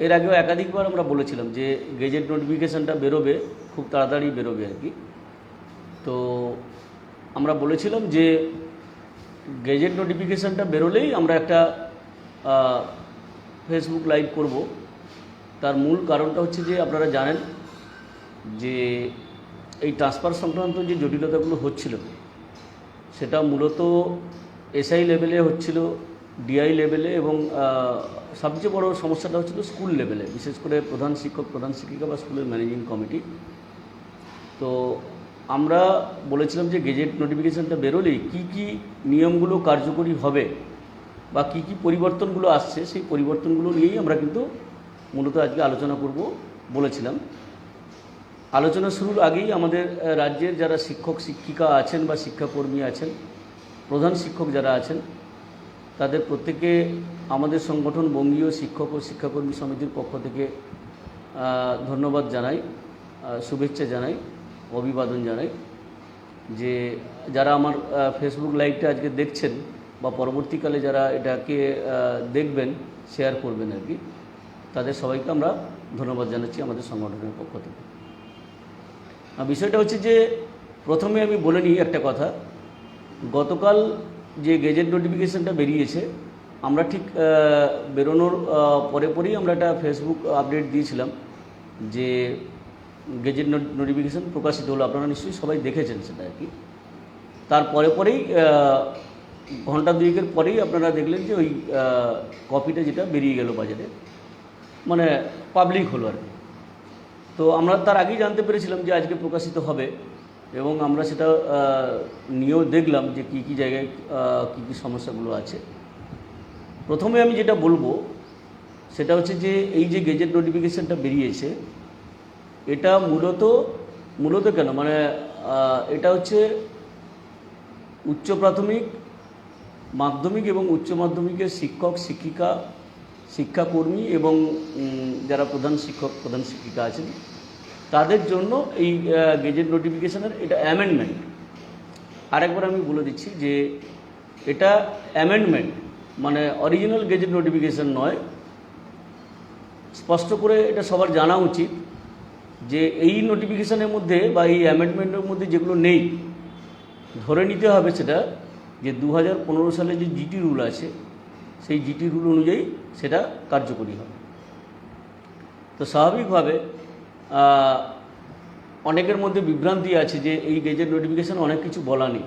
এর আগেও একাধিকবার আমরা বলেছিলাম যে গেজেট নোটিফিকেশানটা বেরোবে, খুব তাড়াতাড়ি বেরোবে আর কি। তো আমরা বলেছিলাম যে গেজেট নোটিফিকেশানটা বেরোলেই আমরা একটা ফেসবুক লাইভ করব। তার মূল কারণটা হচ্ছে যে আপনারা জানেন যে এই ট্রান্সফার সংক্রান্ত যে জটিলতাগুলো হচ্ছিল সেটা মূলত এসআই লেভেলে হচ্ছিল, ডিআই লেভেলে, এবং সবচেয়ে বড় সমস্যাটা হচ্ছিল স্কুল লেভেলে, বিশেষ করে প্রধান শিক্ষক, প্রধান শিক্ষিকা বা স্কুলের ম্যানেজিং কমিটি। তো আমরা বলেছিলাম যে গেজেট নোটিফিকেশানটা বেরোলেই কী কী নিয়মগুলো কার্যকরী হবে বা কী কী পরিবর্তনগুলো আসছে, সেই পরিবর্তনগুলো নিয়েই আমরা কিন্তু মূলত আজকে আলোচনা করব বলেছিলাম। আলোচনা শুরুর আগেই আমাদের রাজ্যের যারা শিক্ষক শিক্ষিকা আছেন বা শিক্ষাকর্মী আছেন, প্রধান শিক্ষক যারা আছেন, তাদের প্রত্যেকে আমাদের সংগঠন বঙ্গীয় শিক্ষক ও শিক্ষাকর্মী সমিতির পক্ষ থেকে ধন্যবাদ জানাই, শুভেচ্ছা জানাই, অভিবাদন জানাই। যে যারা আমার ফেসবুক লাইভটা আজকে দেখছেন বা পরবর্তীকালে যারা এটাকে দেখবেন, শেয়ার করবেন আর কি, তাদের সবাইকে আমরা ধন্যবাদ জানাচ্ছি আমাদের সংগঠনের পক্ষ থেকে। বিষয়টা হচ্ছে যে প্রথমে আমি বলে নিই একটা কথা। গতকাল যে গেজেট নোটিফিকেশানটা বেরিয়েছে, আমরা ঠিক বেরোনোর পরেই আমরা একটা ফেসবুক আপডেট দিয়েছিলাম যে গেজেট নোটিফিকেশান প্রকাশিত হলো। আপনারা নিশ্চয়ই সবাই দেখেছেন সেটা আর কি। তার পরেই ঘন্টা দুয়েকের পরেই আপনারা দেখলেন যে ওই কপিটা যেটা বেরিয়ে গেল বাজারে, মানে পাবলিক হলো আর কি। তো আমরা তার আগেই জানতে পেরেছিলাম যে আজকে প্রকাশিত হবে, এবং আমরা সেটা নিয়েও দেখলাম যে কী কী জায়গায় কী কী সমস্যাগুলো আছে। প্রথমে আমি যেটা বলবো সেটা হচ্ছে যে এই যে গেজেট নোটিফিকেশানটা বেরিয়েছে, এটা মূলত কেন, মানে এটা হচ্ছে উচ্চ প্রাথমিক, মাধ্যমিক এবং উচ্চ মাধ্যমিকের শিক্ষক শিক্ষিকা, শিক্ষাকর্মী এবং যারা প্রধান শিক্ষক প্রধান শিক্ষিকা আছেন তাদের জন্য এই গেজেট নোটিফিকেশানের এটা অ্যামেন্ডমেন্ট। আরেকবার আমি বলে দিচ্ছি যে এটা অ্যামেন্ডমেন্ট, মানে অরিজিনাল গেজেট নোটিফিকেশান নয়। স্পষ্ট করে এটা সবার জানা উচিত যে এই নোটিফিকেশানের মধ্যে বা এই অ্যামেন্ডমেন্টের মধ্যে যেগুলো নেই, ধরে নিতে হবে সেটা যে 2015 সালে যে জিটি রুল আছে সেই জিটি রুল অনুযায়ী সেটা কার্যকরী হবে। তো স্বাভাবিকভাবে অনেকের মধ্যে বিভ্রান্তি আছে যে এই গেজেট নোটিফিকেশান অনেক কিছু বলা নেই।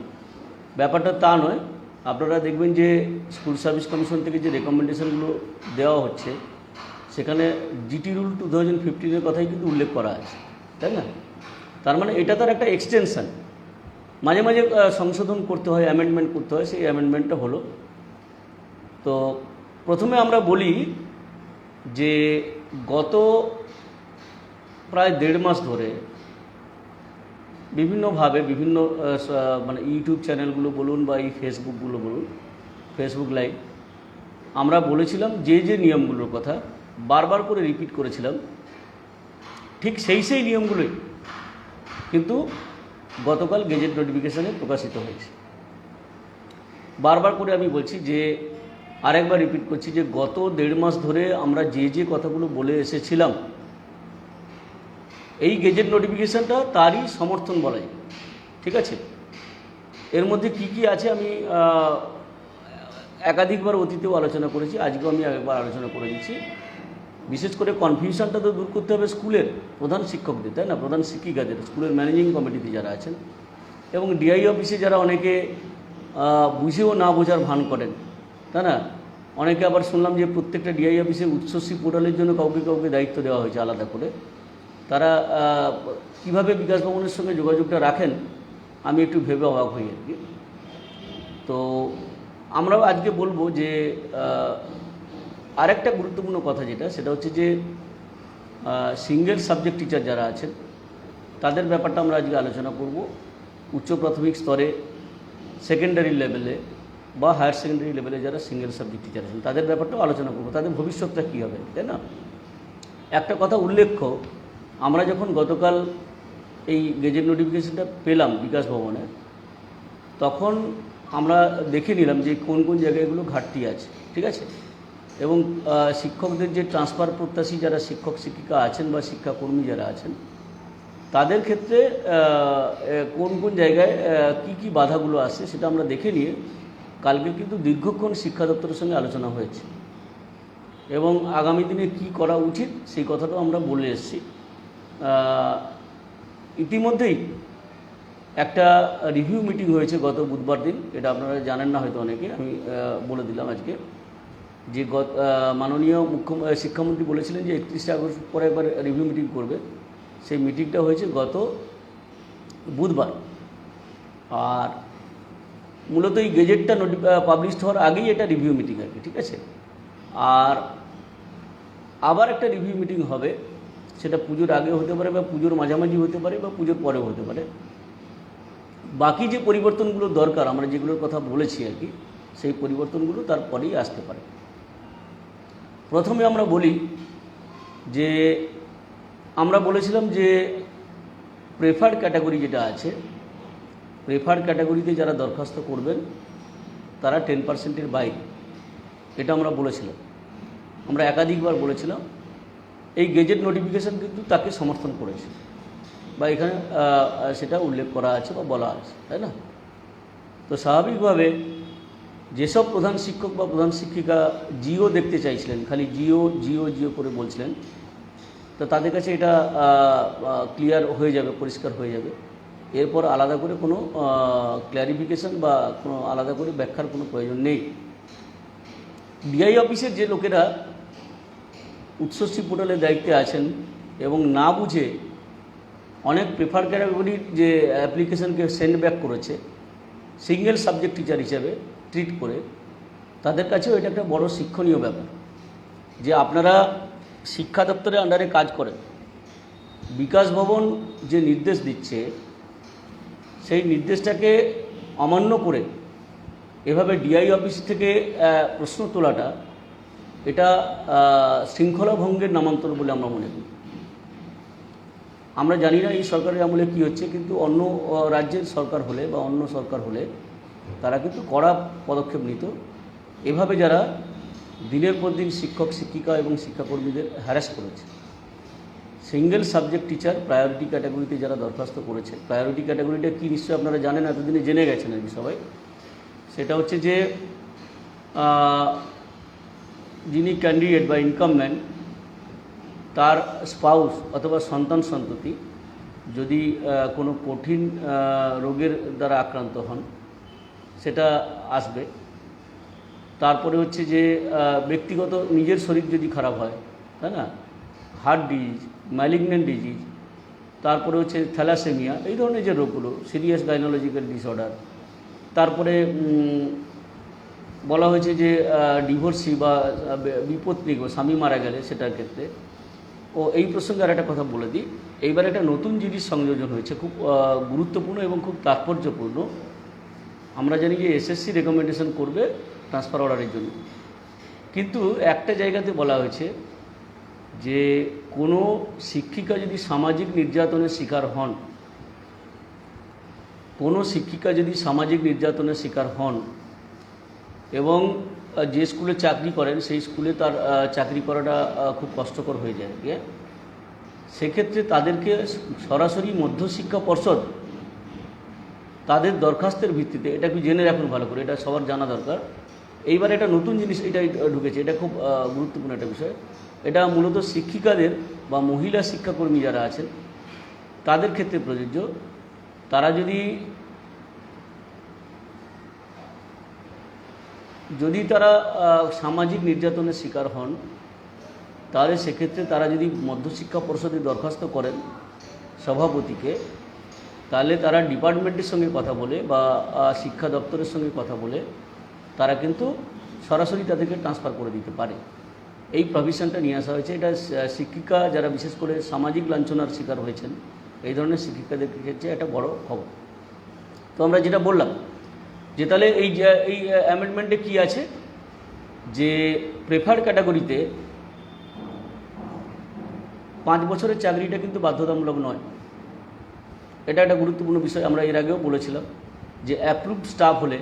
ব্যাপারটা তা নয়। আপনারা দেখবেন যে স্কুল সার্ভিস কমিশন থেকে যে রেকমেন্ডেশনগুলো দেওয়া হচ্ছে সেখানে জিটি রুল 2015-এর কথাই কিন্তু উল্লেখ করা আছে, তাই না? তার মানে এটা তার একটা এক্সটেনশান, মাঝে মাঝে সংশোধন করতে হয়, অ্যামেন্ডমেন্ট করতে হয়, সেই অ্যামেন্ডমেন্টটা হলো। তো প্রথমে আমরা বলি যে গত প্রায় 1.5 মাস ধরে বিভিন্নভাবে বিভিন্ন মানে ইউটিউব চ্যানেলগুলো বলুন বা এই ফেসবুকগুলো বলুন, ফেসবুক লাইভ, আমরা বলেছিলাম যে নিয়মগুলোর কথা বারবার করে রিপিট করেছিলাম, ঠিক সেই নিয়মগুলোই কিন্তু গতকাল গেজেট নোটিফিকেশানে প্রকাশিত হয়েছে। বারবার করে আমি বলছি যে, আরেকবার রিপিট করছি যে গত 1.5 মাস ধরে আমরা যে কথাগুলো বলে এসেছিলাম, এই গেজেট নোটিফিকেশানটা তারই সমর্থন বলা যায়। ঠিক আছে? এর মধ্যে কি কি আছে আমি একাধিকবার অতীতেও আলোচনা করেছি, আজকেও আমি একবার আলোচনা করে দিচ্ছি। বিশেষ করে কনফিউশনটা তো দূর করতে হবে স্কুলের প্রধান শিক্ষকদের, তাই না, প্রধান শিক্ষিকাদের, স্কুলের ম্যানেজিং কমিটিতে যারা আছেন, এবং ডিআই অফিসে যারা অনেকে বুঝেও না বোঝার ভান করেন, তাই না। অনেকে আবার শুনলাম যে প্রত্যেকটা ডিআই অফিসে উচ্চশ্রী পোর্টালের জন্য কাউকে দায়িত্ব দেওয়া হয়েছে আলাদা করে। তারা কীভাবে বিকাশ ভবনের সঙ্গে যোগাযোগটা রাখেন আমি একটু ভেবে অবাক হই আর কি। তো আমরাও আজকে বলবো যে আরেকটা গুরুত্বপূর্ণ কথা যেটা, সেটা হচ্ছে যে সিঙ্গেল সাবজেক্ট টিচার যারা আছেন তাদের ব্যাপারটা আমরা আজকে আলোচনা করব। উচ্চ প্রাথমিক স্তরে, সেকেন্ডারি লেভেলে বা হায়ার সেকেন্ডারি লেভেলে যারা সিঙ্গেল সাবজেক্ট টিচার আছেন তাদের ব্যাপারটাও আলোচনা করব, তাদের ভবিষ্যৎটা কী হবে, তাই না। একটা কথা উল্লেখ্য, আমরা যখন গতকাল এই গেজেট নোটিফিকেশনটা পেলাম বিকাশ ভবনে, তখন আমরা দেখে নিলাম যে কোন কোন জায়গাগুলো ঘাটতি আছে। ঠিক আছে? এবং শিক্ষকদের যে ট্রান্সফার প্রত্যাশী যারা শিক্ষক শিক্ষিকা আছেন বা শিক্ষাকর্মী যারা আছেন তাদের ক্ষেত্রে কোন কোন জায়গায় কি কি বাধাগুলো আসে সেটা আমরা দেখে নিয়ে কালকে কিন্তু দীর্ঘক্ষণ শিক্ষা দপ্তরের সঙ্গে আলোচনা হয়েছে এবং আগামী দিনে কি করা উচিত সেই কথাটাও আমরা বলে এসেছি। ইতিমধ্যেই একটা রিভিউ মিটিং হয়েছে গত বুধবার দিন, এটা আপনারা জানেন না হয়তো অনেকে, আমি বলে দিলাম আজকে, যে মাননীয় শিক্ষামন্ত্রী বলেছিলেন যে 31শে আগস্ট পরে একবার রিভিউ মিটিং করবে। সেই মিটিংটা হয়েছে গত বুধবার। আর মূলত এই গেজেটটা পাবলিশড হওয়ার আগেই এটা রিভিউ মিটিং আর কি, ঠিক আছে। আর আবার একটা রিভিউ মিটিং হবে, সেটা পুজোর আগে হতে পারে বা পুজোর মাঝামাঝি হতে পারে বা পুজোর পরেও হতে পারে। বাকি যে পরিবর্তনগুলো দরকার আমরা যেগুলোর কথা বলেছি আর কি, সেই পরিবর্তনগুলো তারপরেই আসতে পারে। প্রথমে আমরা বলি যে আমরা বলেছিলাম যে প্রেফার্ড ক্যাটাগরি যেটা আছে, প্রেফার্ড ক্যাটাগরিতে যারা দরখাস্ত করবেন তারা 10%-এর বাইরে, এটা আমরা বলেছিলাম, আমরা একাধিকবার বলেছিলাম। এই গেজেট নোটিফিকেশন কিন্তু তাকে সমর্থন করেছে বা এখানে সেটা উল্লেখ করা আছে বা বলা আছে, তাই না? তো স্বাভাবিকভাবে যেসব প্রধান শিক্ষক বা প্রধান শিক্ষিকা জিও দেখতে চাইছিলেন, খালি জিও জিও জিও করে বলছিলেন, তো তাদের কাছে এটা ক্লিয়ার হয়ে যাবে, পরিষ্কার হয়ে যাবে। এরপর আলাদা করে কোনো ক্ল্যারিফিকেশন বা কোনো আলাদা করে ব্যাখ্যার কোনো প্রয়োজন নেই। ডিআই অফিসের যে লোকেরা উৎসশ্রী পোর্টালের দায়িত্বে আছেন এবং না বুঝে অনেক প্রেফার ক্যাটাগরির যে অ্যাপ্লিকেশনকে সেন্ড ব্যাক করেছে সিঙ্গেল সাবজেক্ট টিচার হিসেবে ট্রিট করে, তাদের কাছেও এটা একটা বড় শিক্ষণীয় ব্যাপার যে আপনারা শিক্ষা দপ্তরের আন্ডারে কাজ করেন, বিকাশ ভবন যে নির্দেশ দিচ্ছে সেই নির্দেশটাকে অমান্য করে এভাবে ডিআই অফিস থেকে প্রশ্ন তোলাটা, এটা শৃঙ্খলা ভঙ্গের নামান্তর বলে আমরা মনে করি। আমরা জানি না এই সরকারের আমলে কী হচ্ছে, কিন্তু অন্য রাজ্যের সরকার হলে বা অন্য সরকার হলে তারা কিন্তু কড়া পদক্ষেপ নিত। এভাবে যারা দিনের পর দিন শিক্ষক শিক্ষিকা এবং শিক্ষাকর্মীদের হ্যারাস করেছে, সিঙ্গেল সাবজেক্ট টিচার প্রায়োরিটি ক্যাটাগরিতে যারা দরখাস্ত করেছে, প্রায়োরিটি ক্যাটাগরিটা কী নিশ্চয়ই আপনারা জানেন, এতদিনে জেনে গেছেন আর কি সবাই। সেটা হচ্ছে যে যিনি ক্যান্ডিডেট বা ইনকামম্যান, তার স্পাউস অথবা সন্তান সন্ততি যদি কোনো কঠিন রোগের দ্বারা আক্রান্ত হন সেটা আসবে। তারপরে হচ্ছে যে ব্যক্তিগত নিজের শরীর যদি খারাপ হয়, তাই না, হার্ট ডিজিজ, ম্যালিগন্যান্ট ডিজিজ, তারপরে হচ্ছে থ্যালাসেমিয়া, এই ধরনের যে রোগগুলো, সিরিয়াস গাইনোলজিক্যাল ডিসঅর্ডার, তারপরে বলা হয়েছে যে ডিভোর্সি বা বিপত্নিক স্বামী মারা গেলে সেটার ক্ষেত্রে। ও এই প্রসঙ্গে আর একটা কথা বলে দিই, এইবার একটা নতুন জিনিস সংযোজন হয়েছে, খুব গুরুত্বপূর্ণ এবং খুব তাৎপর্যপূর্ণ। আমরা জানি যে এসএসসি রেকমেন্ডেশন করবে ট্রান্সফার অর্ডারের জন্য, কিন্তু একটা জায়গাতে বলা হয়েছে যে কোনো শিক্ষিকা যদি সামাজিক নির্যাতনের শিকার হন, কোনো শিক্ষিকা যদি সামাজিক নির্যাতনের শিকার হন এবং যে স্কুলে চাকরি করেন সেই স্কুলে তার চাকরি করাটা খুব কষ্টকর হয়ে যায়, সেক্ষেত্রে তাদেরকে সরাসরি মধ্যশিক্ষা পর্ষদ তাদের দরখাস্তের ভিত্তিতে, এটা একটু জেনে রাখুন ভালো করে, এটা সবার জানা দরকার। এইবার এটা নতুন জিনিস এটাই ঢুকেছে, এটা খুব গুরুত্বপূর্ণ একটা বিষয়। এটা মূলত শিক্ষিকাদের বা মহিলা শিক্ষাকর্মী যারা আছেন তাদের ক্ষেত্রে প্রযোজ্য। তারা যদি তারা সামাজিক নির্যাতনের শিকার হন, তাহলে সেক্ষেত্রে তারা যদি মধ্যশিক্ষা পর্ষদে দরখাস্ত করেন সভাপতিকে, তাহলে তারা ডিপার্টমেন্টের সঙ্গে কথা বলে বা শিক্ষা দপ্তরের সঙ্গে কথা বলে তারা কিন্তু সরাসরি তাদেরকে ট্রান্সফার করে দিতে পারে। এই প্রভিশনটা নিয়ে আসা হয়েছে। এটা শিক্ষিকা যারা বিশেষ করে সামাজিক লাঞ্ছনার শিকার হয়েছেন, এই ধরনের শিক্ষিকাদের ক্ষেত্রে একটা বড় খবর। তো আমরা যেটা বললাম যে তাহলে এই অ্যামেন্ডমেন্টে কি আছে, যে প্রেফার্ড ক্যাটাগরিতে 5 বছরের চাকরিটা কিন্তু বাধ্যতামূলক নয়। এটা একটা গুরুত্বপূর্ণ বিষয়। আমরা এর আগেও বলেছিলাম যে অ্যাপ্রুভড স্টাফ হলে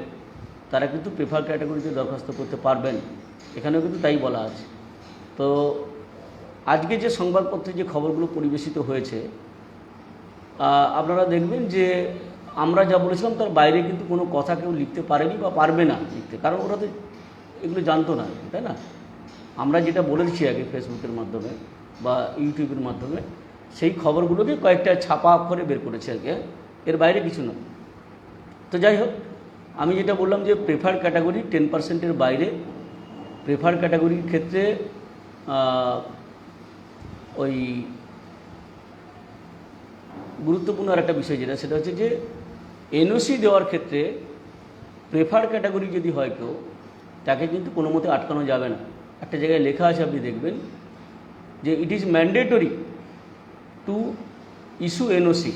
তারা কিন্তু প্রেফার ক্যাটাগরিতে দরখাস্ত করতে পারবেন। এখানেও কিন্তু তাই বলা আছে। তো আজকে যে সংবাদপত্রে যে খবরগুলো পরিবেশিত হয়েছে, আপনারা দেখবেন যে আমরা যা বলেছিলাম তার বাইরে কিন্তু কোনো কথা কেউ লিখতে পারেনি বা পারবে না লিখতে, কারণ ওরা তো এগুলো জানতো না, তাই না? আমরা যেটা বলেছি আগে ফেসবুকের মাধ্যমে বা ইউটিউবের মাধ্যমে, সেই খবরগুলোকে কয়েকটা ছাপা অক্ষরে বের করেছে আগে, এর বাইরে কিছু না। তো যাই হোক, আমি যেটা বললাম যে প্রেফার্ড ক্যাটাগরি 10%-এর বাইরে, প্রেফার্ড ক্যাটাগরির ক্ষেত্রে ওই গুরুত্বপূর্ণ আর একটা বিষয় যেটা, সেটা হচ্ছে যে এনওসি দেওয়ার ক্ষেত্রে প্রেফার্ড ক্যাটাগরি যদি হয় কেউ, তাকে কিন্তু কোনো মতে আটকানো যাবে না। একটা জায়গায় লেখা আছে, আপনি দেখবেন যে it is mandatory to issue NOC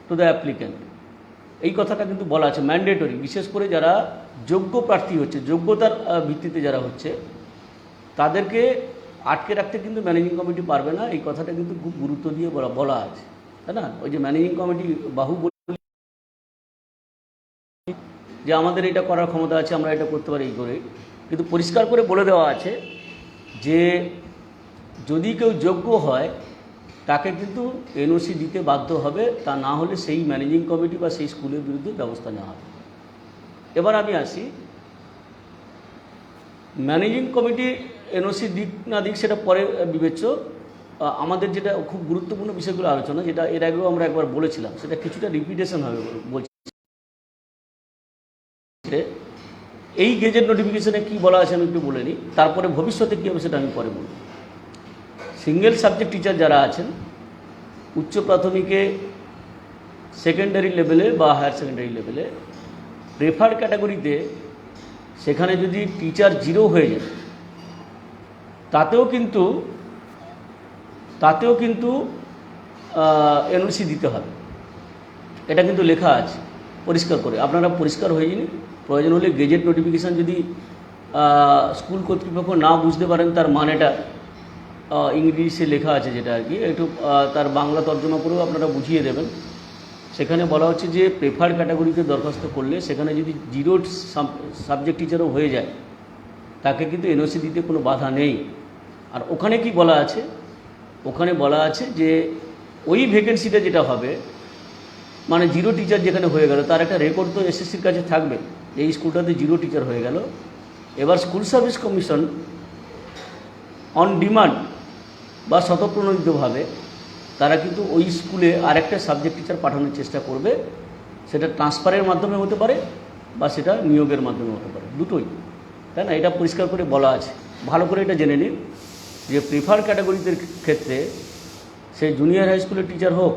to the applicant. এই কথাটা কিন্তু বলা আছে, ম্যান্ডেটরি, বিশেষ করে যারা যোগ্য প্রার্থী হচ্ছে, যোগ্যতার ভিত্তিতে যারা হচ্ছে, তাদেরকে আটকে রাখতে কিন্তু ম্যানেজিং কমিটি পারবে না। এই কথাটা কিন্তু খুব গুরুত্ব দিয়ে বলা আছে, তাই না? ওই যে ম্যানেজিং কমিটি বাহুবলী যে আমাদের এটা করার ক্ষমতা আছে, আমরা এটা করতে পারি, এই করে কিন্তু পরিষ্কার করে বলে দেওয়া আছে যে যদি কেউ যোগ্য হয় তাকে কিন্তু এনওসি দিতে বাধ্য হবে, তা না হলে সেই ম্যানেজিং কমিটি বা সেই স্কুলের বিরুদ্ধে ব্যবস্থা নেওয়া হবে। এবার আমি আসি, ম্যানেজিং কমিটি এনওসি দিক না দিক সেটা পরে বিবেচ্য। আমাদের যেটা খুব গুরুত্বপূর্ণ বিষয়গুলো আলোচনা, যেটা এর আগেও আমরা একবার বলেছিলাম, সেটা কিছুটা রিপিটেশন হবে বলছি। এই গেজেট নোটিফিকেশনে কি বলা আছে আমি একটু বলে নিই, তারপরে ভবিষ্যতে কী হবে সেটা আমি পরে বলব। সিঙ্গেল সাবজেক্ট টিচার যারা আছেন উচ্চ প্রাথমিকে, সেকেন্ডারি লেভেলে বা হায়ার সেকেন্ডারি লেভেলে, প্রেফার্ড ক্যাটাগরিতে সেখানে যদি টিচার 0 হয়ে যায়, তাতেও কিন্তু এনওসি দিতে হবে। এটা কিন্তু লেখা আছে পরিষ্কার করে, আপনারা পরিষ্কার হয়ে যান। প্রয়োজন হলে গেজেট নোটিফিকেশান যদি স্কুল কর্তৃপক্ষ না বুঝতে পারেন তার মানেটা, ইংলিশে লেখা আছে যেটা আর কি, একটু তার বাংলা তর্জমা করেও আপনারা বুঝিয়ে দেবেন। সেখানে বলা হচ্ছে যে প্রেফার্ড ক্যাটাগরিতে দরখাস্ত করলে সেখানে যদি 0 সাবজেক্ট টিচারও হয়ে যায়, তাকে কিন্তু এনওসি দিতে কোনো বাধা নেই। আর ওখানে কি বলা আছে, ওখানে বলা আছে যে ওই ভ্যাকেন্সিটা যেটা হবে, মানে 0 টিচার যেখানে হয়ে গেল, তার একটা রেকর্ড তো এসএসসির কাছে থাকবে, এই স্কুলটাতে 0 টিচার হয়ে গেল। এবার school service commission on demand বা স্বতঃপ্রণোদিতভাবে তারা কিন্তু ওই স্কুলে আরেকটা সাবজেক্ট টিচার পাঠানোর চেষ্টা করবে। সেটা ট্রান্সফারের মাধ্যমে হতে পারে বা সেটা নিয়োগের মাধ্যমে হতে পারে, দুটোই, তাই না? এটা পরিষ্কার করে বলা আছে। ভালো করে এটা জেনে নিন যে প্রিফার ক্যাটাগরিদের ক্ষেত্রে সে জুনিয়র হাই স্কুলের টিচার হোক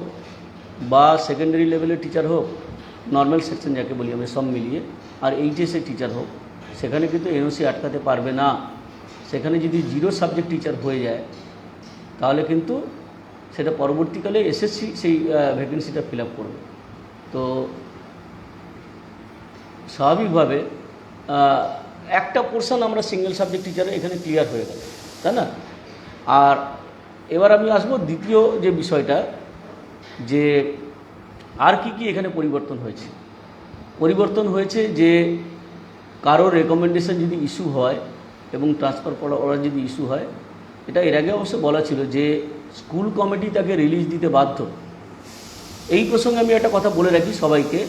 বা সেকেন্ডারি লেভেলের টিচার হোক, নর্মাল সেকশন যাকে বলি আমি সব মিলিয়ে, আর এইচএসের টিচার হোক, সেখানে কিন্তু এনওসি আটকাতে পারবে না। সেখানে যদি 0 সাবজেক্ট টিচার হয়ে যায়, তাহলে কিন্তু সেটা পরবর্তীকালে এসএসসি সেই ভ্যাকেন্সিটা ফিল আপ করবে। তো স্বাভাবিকভাবে একটা পোর্শন আমরা সিঙ্গেল সাবজেক্ট টিচারে এখানে ক্লিয়ার হয়ে গেল, তাই না? আর এবার আমি আসবো দ্বিতীয় যে বিষয়টা, যে আর কি এখানে পরিবর্তন হয়েছে। পরিবর্তন হয়েছে যে কারো রেকমেন্ডেশন যদি ইস্যু হয় এবং ট্রান্সফার অর্ডার যদি ইস্যু হয়, এটা এর আগে অবশ্য বলা ছিল যে স্কুল কমিটি তাকে রিলিজ দিতে বাধ্য। এই প্রসঙ্গে আমি একটা কথা বলে রাখি সবাইকে,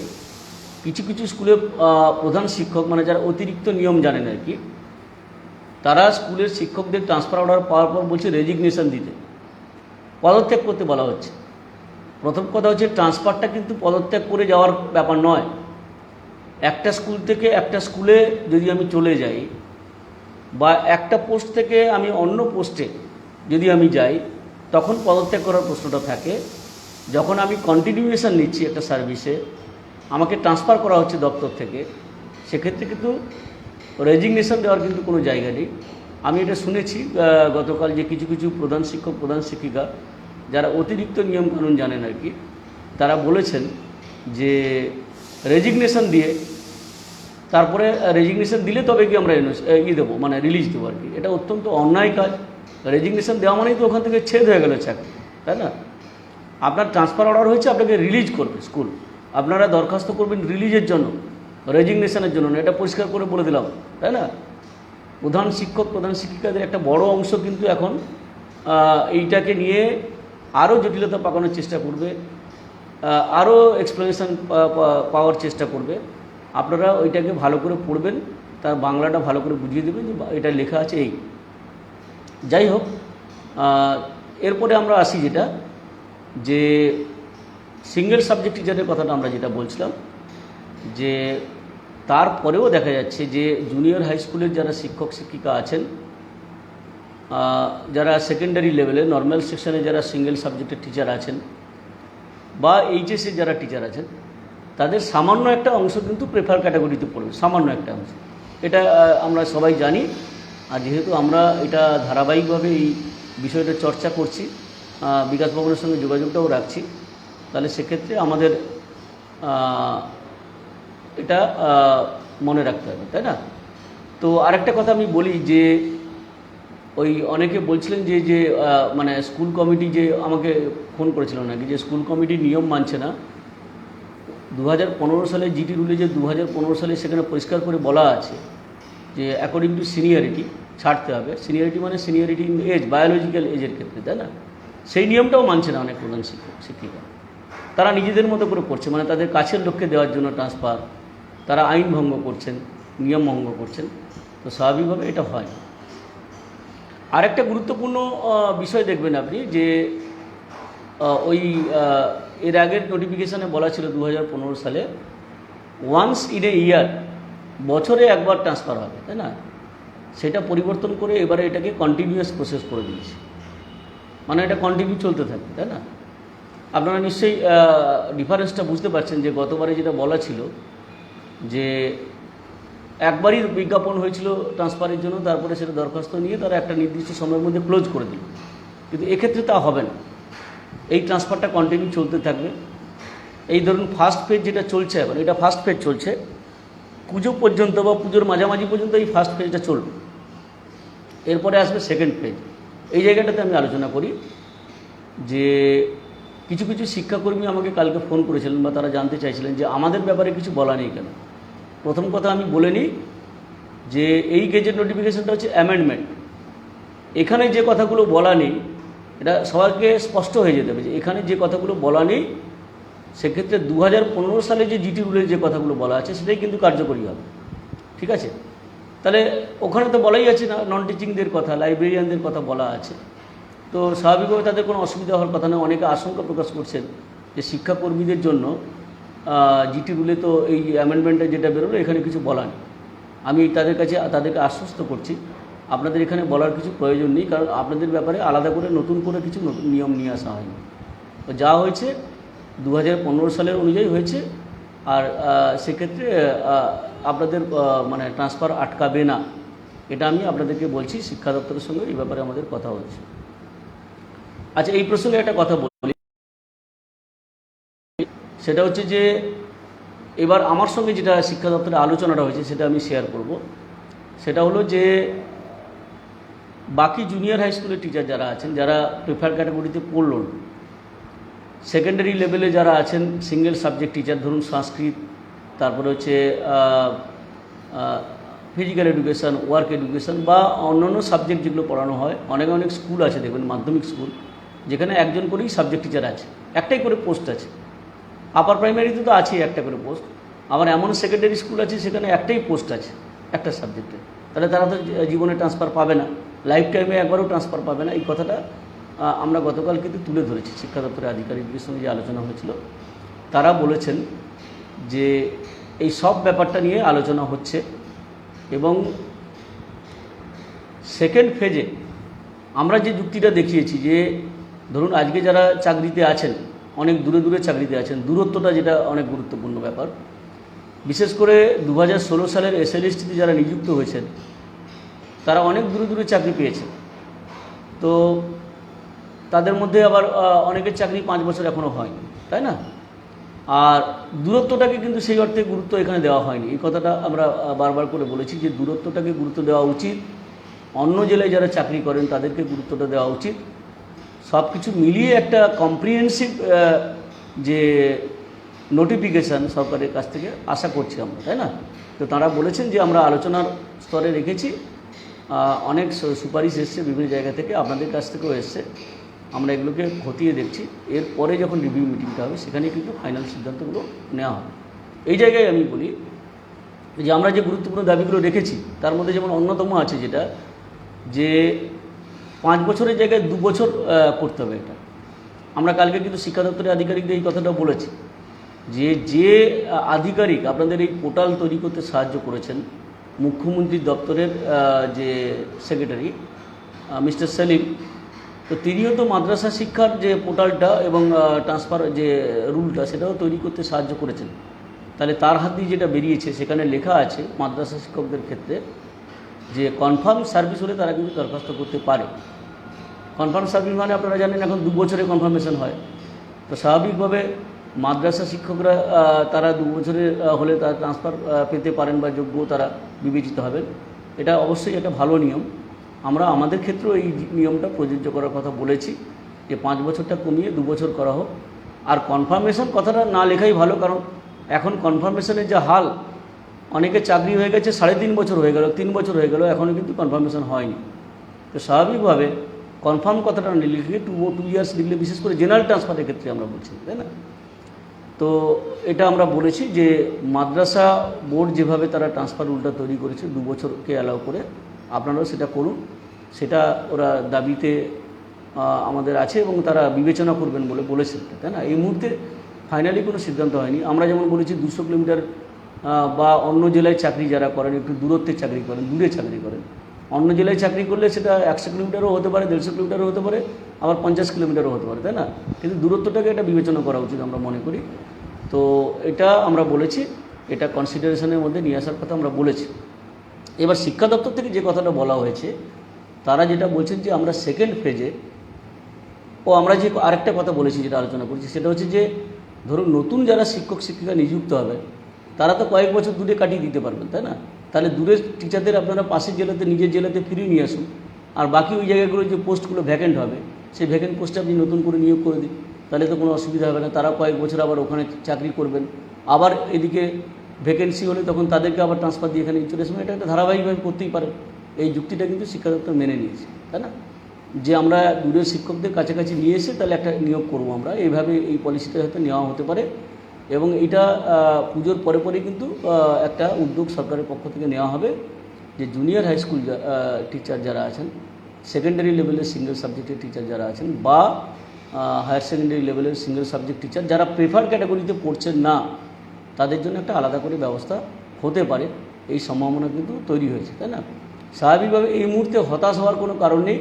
কিছু কিছু স্কুলে প্রধান শিক্ষক, মানে যারা অতিরিক্ত নিয়ম জানেন আর কি, তারা স্কুলের শিক্ষকদের ট্রান্সফার অর্ডার পাওয়ার পর বলছে রেজিগনেশন দিতে, পদত্যাগ করতে বলা হচ্ছে। প্রথম কথা হচ্ছে, ট্রান্সফারটা কিন্তু পদত্যাগ করে যাওয়ার ব্যাপার নয়। একটা স্কুল থেকে একটা স্কুলে যদি আমি চলে যাই, বা একটা পোস্ট থেকে আমি অন্য পোস্টে যদি আমি যাই, তখন পদত্যাগ করার প্রশ্নটা থাকে। যখন আমি কন্টিনিউয়েশন নিচ্ছি একটা সার্ভিসে, আমাকে ট্রান্সফার করা হচ্ছে দপ্তর থেকে, সেক্ষেত্রে কিন্তু রেজিগনেশন দেওয়ার কিন্তু কোনো জায়গা নেই। আমি এটা শুনেছি গতকাল যে কিছু কিছু প্রধান শিক্ষক, প্রধান শিক্ষিকা যারা অতিরিক্ত নিয়মকানুন জানেন আর কি, তারা বলেছেন যে রেজিগনেশন দিয়ে তারপরে রেজিগনেশন দিলে তবে কি আমরা দেবো, মানে রিলিজ দেবো আর কি। এটা অত্যন্ত অন্যায় কাজ। রেজিগনেশন দেওয়া মানেই তো ওখান থেকে ছেদ হয়ে গেল চাকরি, তাই না? আপনার ট্রান্সফার অর্ডার হয়েছে, আপনাকে রিলিজ করবে স্কুল, আপনারা দরখাস্ত করবেন রিলিজের জন্য, রেজিগনেশনের জন্য না। এটা পরিষ্কার করে বলে দিলাম, তাই না? প্রধান শিক্ষক প্রধান শিক্ষিকাদের একটা বড় অংশ কিন্তু এখন এইটাকে নিয়ে আরও জটিলতা পাকানোর চেষ্টা করবে, আরও এক্সপ্লেনেশন পাওয়ার চেষ্টা করবে। আপনারা ওইটাকে ভালো করে পড়বেন, তার বাংলাটা ভালো করে বুঝিয়ে দেবেন যে এটা লেখা আছে এই। যাই হোক, এরপরে আমরা আসি যেটা যে সিঙ্গেল সাবজেক্ট টিচারের কথাটা আমরা যেটা বলছিলাম, যে তারপরেও দেখা যাচ্ছে যে জুনিয়র হাই স্কুলের যারা শিক্ষক শিক্ষিকা আছেন, যারা সেকেন্ডারি লেভেলে নর্মাল সেকশনে যারা সিঙ্গেল সাবজেক্টের টিচার আছেন বা এইচএসে যারা টিচার আছেন, তাদের সামান্য একটা অংশ কিন্তু প্রেফার ক্যাটাগরিতে পড়বে, সামান্য একটা অংশ। এটা আমরা সবাই জানি। আর যেহেতু আমরা এটা ধারাবাহিকভাবে এই বিষয়টা চর্চা করছি, বিকাশ ভবনের সঙ্গে যোগাযোগটাও রাখছি, তাহলে সেক্ষেত্রে আমাদের এটা মনে রাখতে হবে, তাই না? তো আরেকটা কথা আমি বলি যে ওই অনেকে বলছিলেন যে মানে স্কুল কমিটি যে আমাকে ফোন করেছিল নাকি, যে স্কুল কমিটি নিয়ম মানছে না। 2015 সালে জিটি রুলে যে 2015 সালে সেখানে পরিষ্কার করে বলা আছে যে অ্যাকর্ডিং টু সিনিয়রিটি ছাড়তে হবে। সিনিয়রিটি মানে সিনিয়রিটি ইন এজ, বায়োলজিক্যাল এজের ক্ষেত্রে, তাই না? সেই নিয়মটাও মানছে না অনেক প্রধান শিক্ষক শিক্ষিকা। তারা নিজেদের মতো করে করছে, মানে তাদের কাছের লোককে দেওয়ার জন্য ট্রান্সফার, তারা আইন ভঙ্গ করছেন, নিয়ম ভঙ্গ করছেন। তো স্বাভাবিকভাবে এটা হয়। আরেকটা গুরুত্বপূর্ণ বিষয় দেখবেন আপনি যে ওই এর আগের নোটিফিকেশানে বলা ছিল 2015 সালে ওয়ান্স ইন এ ইয়ার, বছরে একবার ট্রান্সফার হবে, তাই না? সেটা পরিবর্তন করে এবারে এটাকে কন্টিনিউয়াস প্রসেস করে দিয়েছে, মানে এটা কন্টিনিউ চলতে থাকবে, তাই না? আপনারা নিশ্চয়ই ডিফারেন্সটা বুঝতে পারছেন যে গতবারে যেটা বলা ছিল যে একবারই বিজ্ঞাপন হয়েছিল ট্রান্সফারের জন্য, তারপরে সেটা দরখাস্ত নিয়ে তারা একটা নির্দিষ্ট সময়ের মধ্যে ক্লোজ করে দিল। কিন্তু এক্ষেত্রে তা হবে না, এই ট্রান্সফারটা কন্টিনিউ চলতে থাকবে। এই ধরুন ফার্স্ট ফেজ যেটা চলছে এখন, এটা ফার্স্ট ফেজ চলছে, পুজো পর্যন্ত বা পুজোর মাঝামাঝি পর্যন্ত এই ফার্স্ট ফেজটা চলবে। এরপরে আসবে সেকেন্ড ফেজ। এই জায়গাটাতে আমি আলোচনা করি যে কিছু কিছু শিক্ষাকর্মী আমাকে কালকে ফোন করেছিলেন বা তারা জানতে চাইছিলেন যে আমাদের ব্যাপারে কিছু বলা নেই কেন। প্রথম কথা আমি বলে নিই যে এই গেজেট নোটিফিকেশনটা হচ্ছে অ্যামেন্ডমেন্ট। এখানে যে কথাগুলো বলা নেই এটা সবাইকে স্পষ্ট হয়ে যেতে হবে যে এখানে যে কথাগুলো বলা নেই, সেক্ষেত্রে 2015 সালে যে জিটি রুলের যে কথাগুলো বলা আছে সেটাই কিন্তু কার্যকরী হবে, ঠিক আছে? তাহলে ওখানে তো বলাই আছে না, নন টিচিংদের কথা, লাইব্রেরিয়ানদের কথা বলা আছে। তো স্বাভাবিকভাবে তাদের কোনো অসুবিধা হওয়ার কথা নয়। অনেকে আশঙ্কা প্রকাশ করছেন যে শিক্ষাকর্মীদের জন্য জিটি রুলে তো এই অ্যামেন্ডমেন্টে যেটা বেরোলো এখানে কিছু বলা নেই। আমি তাদেরকে আশ্বস্ত করছি আপনাদের এখানে বলার কিছু প্রয়োজন নেই, কারণ আপনাদের ব্যাপারে আলাদা করে নতুন করে কিছু নিয়ম নিয়ে আসা হয়নি। তো যা হয়েছে 2015 সালের অনুযায়ী হয়েছে। আর সেক্ষেত্রে আপনাদের মানে ট্রান্সফার আটকাবে না, এটা আমি আপনাদেরকে বলছি। শিক্ষা দপ্তরের সঙ্গে এই ব্যাপারে আমাদের কথা হচ্ছে। আচ্ছা, এই প্রসঙ্গে একটা কথা বলি, সেটা হচ্ছে যে এবার আমার সঙ্গে যেটা শিক্ষা দপ্তরে আলোচনাটা হয়েছে সেটা আমি শেয়ার করব। সেটা হলো যে বাকি জুনিয়র হাই স্কুলের টিচার যারা আছেন, যারা প্রেফার ক্যাটাগরিতে পড়ল, সেকেন্ডারি লেভেলে যারা আছেন সিঙ্গেল সাবজেক্ট টিচার, ধরুন সংস্কৃত, তারপরে হচ্ছে ফিজিক্যাল এডুকেশান, ওয়ার্ক এডুকেশান বা অন্যান্য সাবজেক্ট যেগুলো পড়ানো হয়। অনেক স্কুল আছে দেখবেন, মাধ্যমিক স্কুল, যেখানে একজন করেই সাবজেক্ট টিচার আছে, একটাই করে পোস্ট আছে। আপার প্রাইমারিতে তো আছেই একটা করে পোস্ট, আবার এমন সেকেন্ডারি স্কুল আছে সেখানে একটাই পোস্ট আছে একটা সাবজেক্টে। তাহলে তারা তো জীবনে ট্রান্সফার পাবে না, লাইফ টাইমে একবারও ট্রান্সফার পাবে না। এই কথাটা আমরা গতকাল কিন্তু তুলে ধরেছি শিক্ষা দপ্তরের আধিকারিকদের সঙ্গে যে আলোচনা হয়েছিল। তারা বলেছেন যে এই সব ব্যাপারটা নিয়ে আলোচনা হচ্ছে এবং সেকেন্ড ফেজে আমরা যে যুক্তিটা দেখিয়েছি যে ধরুন আজকে যারা চাকরিতে আছেন, অনেক দূরে চাকরিতে আছেন, দূরত্বটা যেটা অনেক গুরুত্বপূর্ণ ব্যাপার। বিশেষ করে 2016 সালের এসএলএসটিতে যারা নিযুক্ত হয়েছেন তারা অনেক দূরে চাকরি পেয়েছেন। তো তাদের মধ্যে আবার অনেকের চাকরি 5 বছর এখনও হয়নি, তাই না? আর দূরত্বটাকে কিন্তু সেই অর্থে গুরুত্ব এখানে দেওয়া হয়নি। এই কথাটা আমরা বারবার করে বলেছি যে দূরত্বটাকে গুরুত্ব দেওয়া উচিত। অন্য জেলায় যারা চাকরি করেন তাদেরকে গুরুত্বটা দেওয়া উচিত। সব কিছু মিলিয়ে একটা কম্প্রিহেন্সিভ যে নোটিফিকেশান সরকারের কাছ থেকে আশা করছি আমরা, তাই না? তো তারা বলেছেন যে আমরা আলোচনার স্তরে রেখেছি অনেক সুপারিশ এসছে বিভিন্ন জায়গা থেকে, আপনাদের কাছ থেকেও এসছে। আমরা এগুলোকে খতিয়ে দেখছি। এরপরে যখন রিভিউ মিটিংটা হবে সেখানে কিন্তু ফাইনাল সিদ্ধান্তগুলো নেওয়া হবে। এই জায়গায় আমি বলি যে আমরা যে গুরুত্বপূর্ণ দাবিগুলো রেখেছি তার মধ্যে যেমন অন্যতম আছে যেটা যে 5 বছরের জায়গায় 2 বছর করতে হবে। এটা আমরা কালকে কিন্তু শিক্ষা দপ্তরের আধিকারিকদের এই কথাটা বলেছি যে আধিকারিক আপনাদের এই পোর্টাল তৈরি করতে সাহায্য করেছেন, মুখ্যমন্ত্রীর দপ্তরের যে সেক্রেটারি মিস্টার সেলিম, তো তিনিও তো মাদ্রাসা শিক্ষার যে পোর্টালটা এবং ট্রান্সফার যে রুলটা সেটাও তৈরি করতে সাহায্য করেছেন। তাহলে তার হাত দিয়ে যেটা বেরিয়েছে সেখানে লেখা আছে মাদ্রাসা শিক্ষকদের ক্ষেত্রে যে কনফার্ম সার্ভিস হলে তারা কিন্তু দরখাস্ত করতে পারে। কনফার্ম সার্ভিস মানে আপনারা জানেন এখন 2 বছরে কনফার্মেশন হয়। তো স্বাভাবিকভাবে মাদ্রাসা শিক্ষকরা তারা 2 বছরে হলে তারা ট্রান্সফার পেতে পারেন বা যোগ্য তারা বিবেচিত হবেন। এটা অবশ্যই একটা ভালো নিয়ম। আমরা আমাদের ক্ষেত্রেও এই নিয়মটা প্রযোজ্য করার কথা বলেছি যে 5 বছরটা কমিয়ে 2 বছর করা হোক। আর কনফার্মেশন কথাটা না লেখাই ভালো, কারণ এখন কনফার্মেশনের যে হাল, অনেকে চাকরি হয়ে গেছে 3.5 বছর হয়ে গেল, 3 বছর হয়ে গেল, এখনও কিন্তু কনফার্মেশন হয়নি। তো স্বাভাবিকভাবে কনফার্ম কথাটা না লিখে 2 ইয়ার্স লিখলে, বিশেষ করে জেনারেল ট্রান্সফারের ক্ষেত্রে আমরা বলছি, তাই না? তো এটা আমরা বলেছি যে মাদ্রাসা বোর্ড যেভাবে তারা ট্রান্সফার রুলটা তৈরি করেছে 2 বছরকে অ্যালাউ করে, আপনারাও সেটা করুন। সেটা ওরা দাবিতে আমাদের আছে এবং তারা বিবেচনা করবেন বলে বলেছেন, তাই না? এই মুহূর্তে ফাইনালি কোনো সিদ্ধান্ত হয়নি। আমরা যেমন বলেছি 200 কিলোমিটার বা অন্য জেলায় চাকরি যারা করেন, একটু দূরত্বে চাকরি করেন, দূরে চাকরি করেন, অন্য জেলায় চাকরি করলে সেটা 100 কিলোমিটারও হতে পারে, 150 কিলোমিটারও হতে পারে, আবার 50 কিলোমিটারও হতে পারে, তাই না? কিন্তু দূরত্বটাকে এটা বিবেচনা করা উচিত আমরা মনে করি। তো এটা আমরা বলেছি, এটা কনসিডারেশনের মধ্যে নিয়ে আসার কথা আমরা বলেছি। এবার শিক্ষা দপ্তর থেকে যে কথাটা বলা হয়েছে, তারা যেটা বলছেন যে আমরা সেকেন্ড ফেজে, আমরা যে আরেকটা কথা বলেছি যেটা আলোচনা করছি সেটা হচ্ছে যে ধরুন নতুন যারা শিক্ষক শিক্ষিকা নিযুক্ত হবে তারা তো কয়েক বছর দূরে কাটিয়ে দিতে পারবেন, তাই না? তাহলে দূরের টিচারদের আপনারা পাশের জেলাতে, নিজের জেলাতে ফিরিয়ে নিয়ে আসুন। আর বাকি ওই জায়গাগুলো যে পোস্টগুলো ভ্যাকেন্ট হবে সেই ভ্যাকেন্ট পোস্টে আপনি নতুন করে নিয়োগ করে দিন, তাহলে তো কোনো অসুবিধা হবে না। তারা কয়েক বছর আবার ওখানে চাকরি করবেন, আবার এদিকে ভ্যাকেন্সি হলে তখন তাদেরকে আবার ট্রান্সফার দিয়ে এখানে চলে আসবেন। এটা একটা ধারাবাহিকভাবে করতেই পারে। এই যুক্তিটা কিন্তু শিক্ষা দপ্তর মেনে নিয়েছে, তাই না? যে আমরা দূরের শিক্ষকদের কাছাকাছি নিয়ে এসে তাহলে একটা নিয়োগ করবো আমরা, এইভাবে এই পলিসিটা হয়তো নেওয়া হতে পারে। এবং এটা পুজোর পরে পরে কিন্তু একটা উদ্যোগ সরকারের পক্ষ থেকে নেওয়া হবে যে জুনিয়র হাই স্কুল টিচার যারা আছেন, সেকেন্ডারি লেভেলের সিঙ্গেল সাবজেক্টের টিচার যারা আছেন, বা হায়ার সেকেন্ডারি লেভেলের সিঙ্গেল সাবজেক্ট টিচার যারা প্রেফার ক্যাটাগরিতে পড়ছেন না, তাদের জন্য একটা আলাদা করে ব্যবস্থা হতে পারে। এই সম্ভাবনা কিন্তু তৈরি হয়েছে, তাই না? স্বাভাবিকভাবে এই মুহূর্তে হতাশ হওয়ার কোনো কারণ নেই,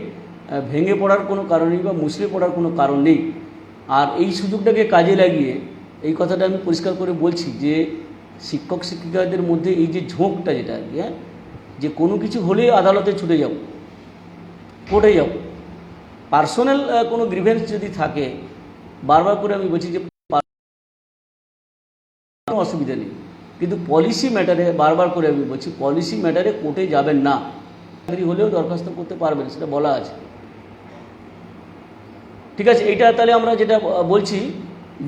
ভেঙে পড়ার কোনো কারণ নেই, বা মুছড়ে পড়ার কোনো কারণ নেই। আর এই সুযোগটাকে কাজে লাগিয়ে এই কথাটা আমি পরিষ্কার করে বলছি যে শিক্ষক শিক্ষিকাদের মধ্যে এই যে ঝোঁকটা যেটা আর কি, যে কোনো কিছু হলেই আদালতে ছুটে যাও, কোর্টে যাও, পার্সোনাল কোনো গ্রিভেন্স যদি থাকে, বারবার করে আমি বলছি যে কোনো অসুবিধা নেই, কিন্তু পলিসি ম্যাটারে বারবার করে আমি বলছি পলিসি ম্যাটারে কোর্টে যাবেন না। চাকরি হলেও দরখাস্ত করতে পারবেন, সেটা বলা আছে, ঠিক আছে? এইটা তাহলে আমরা যেটা বলছি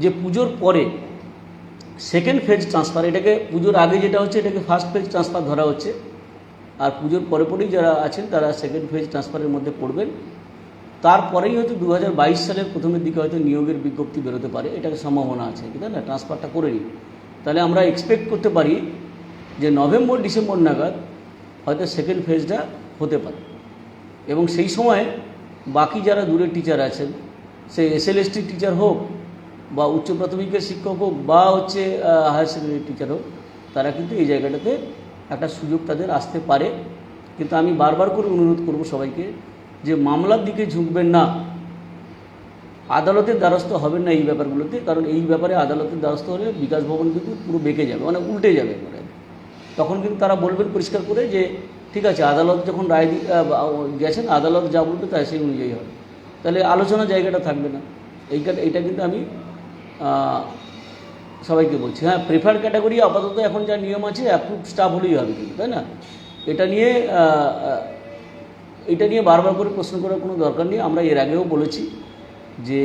যে পুজোর পরে সেকেন্ড ফেজ ট্রান্সফার, এটাকে পুজোর আগে যেটা হচ্ছে এটাকে ফার্স্ট ফেজ ট্রান্সফার ধরা হচ্ছে, আর পুজোর পরে পরেই যারা আছেন তারা সেকেন্ড ফেজ ট্রান্সফারের মধ্যে পড়বেন। তারপরেই হয়তো 2022 সালের প্রথমের দিকে হয়তো নিয়োগের বিজ্ঞপ্তি বেরোতে পারে, এটার সম্ভাবনা আছে, তাই না? ট্রান্সফারটা করে নিই, তাহলে আমরা এক্সপেক্ট করতে পারি যে নভেম্বর ডিসেম্বর নাগাদ হয়তো সেকেন্ড ফেজটা হতে পারে। এবং সেই সময় বাকি যারা দূরের টিচার আছেন, সে SLST টিচার হোক বা উচ্চ প্রাথমিকের শিক্ষক হোক বা হচ্ছে হায়ার সেকেন্ডারি টিচার হোক, তারা কিন্তু এই জায়গাটাতে একটা সুযোগ তাদের আসতে পারে। কিন্তু আমি বারবার করে অনুরোধ করব সবাইকে যে মামলার দিকে ঝুঁকবেন না, আদালতের দ্বারস্থ হবেন না এই ব্যাপারগুলোতে, কারণ এই ব্যাপারে আদালতের দ্বারস্থ হলে বিকাশ ভবন কিন্তু পুরো বেঁকে যাবে, মানে উল্টে যাবে। তখন কিন্তু তারা বলবেন পরিষ্কার করে যে ঠিক আছে, আদালত যখন রায় গেছেন, আদালত যা বলবে তাই সেই অনুযায়ী হবে, তাহলে আলোচনার জায়গাটা থাকবে না। এইটা কিন্তু আমি সবাইকে বলছি। হ্যাঁ, প্রেফার ক্যাটাগরি আপাতত এখন যা নিয়ম আছে অ্যাপ্রুভ স্টাফ হলেই হবে কিন্তু, তাই না? এটা নিয়ে বারবার করে প্রশ্ন করার কোনো দরকার নেই। আমরা এর আগেও বলেছি যে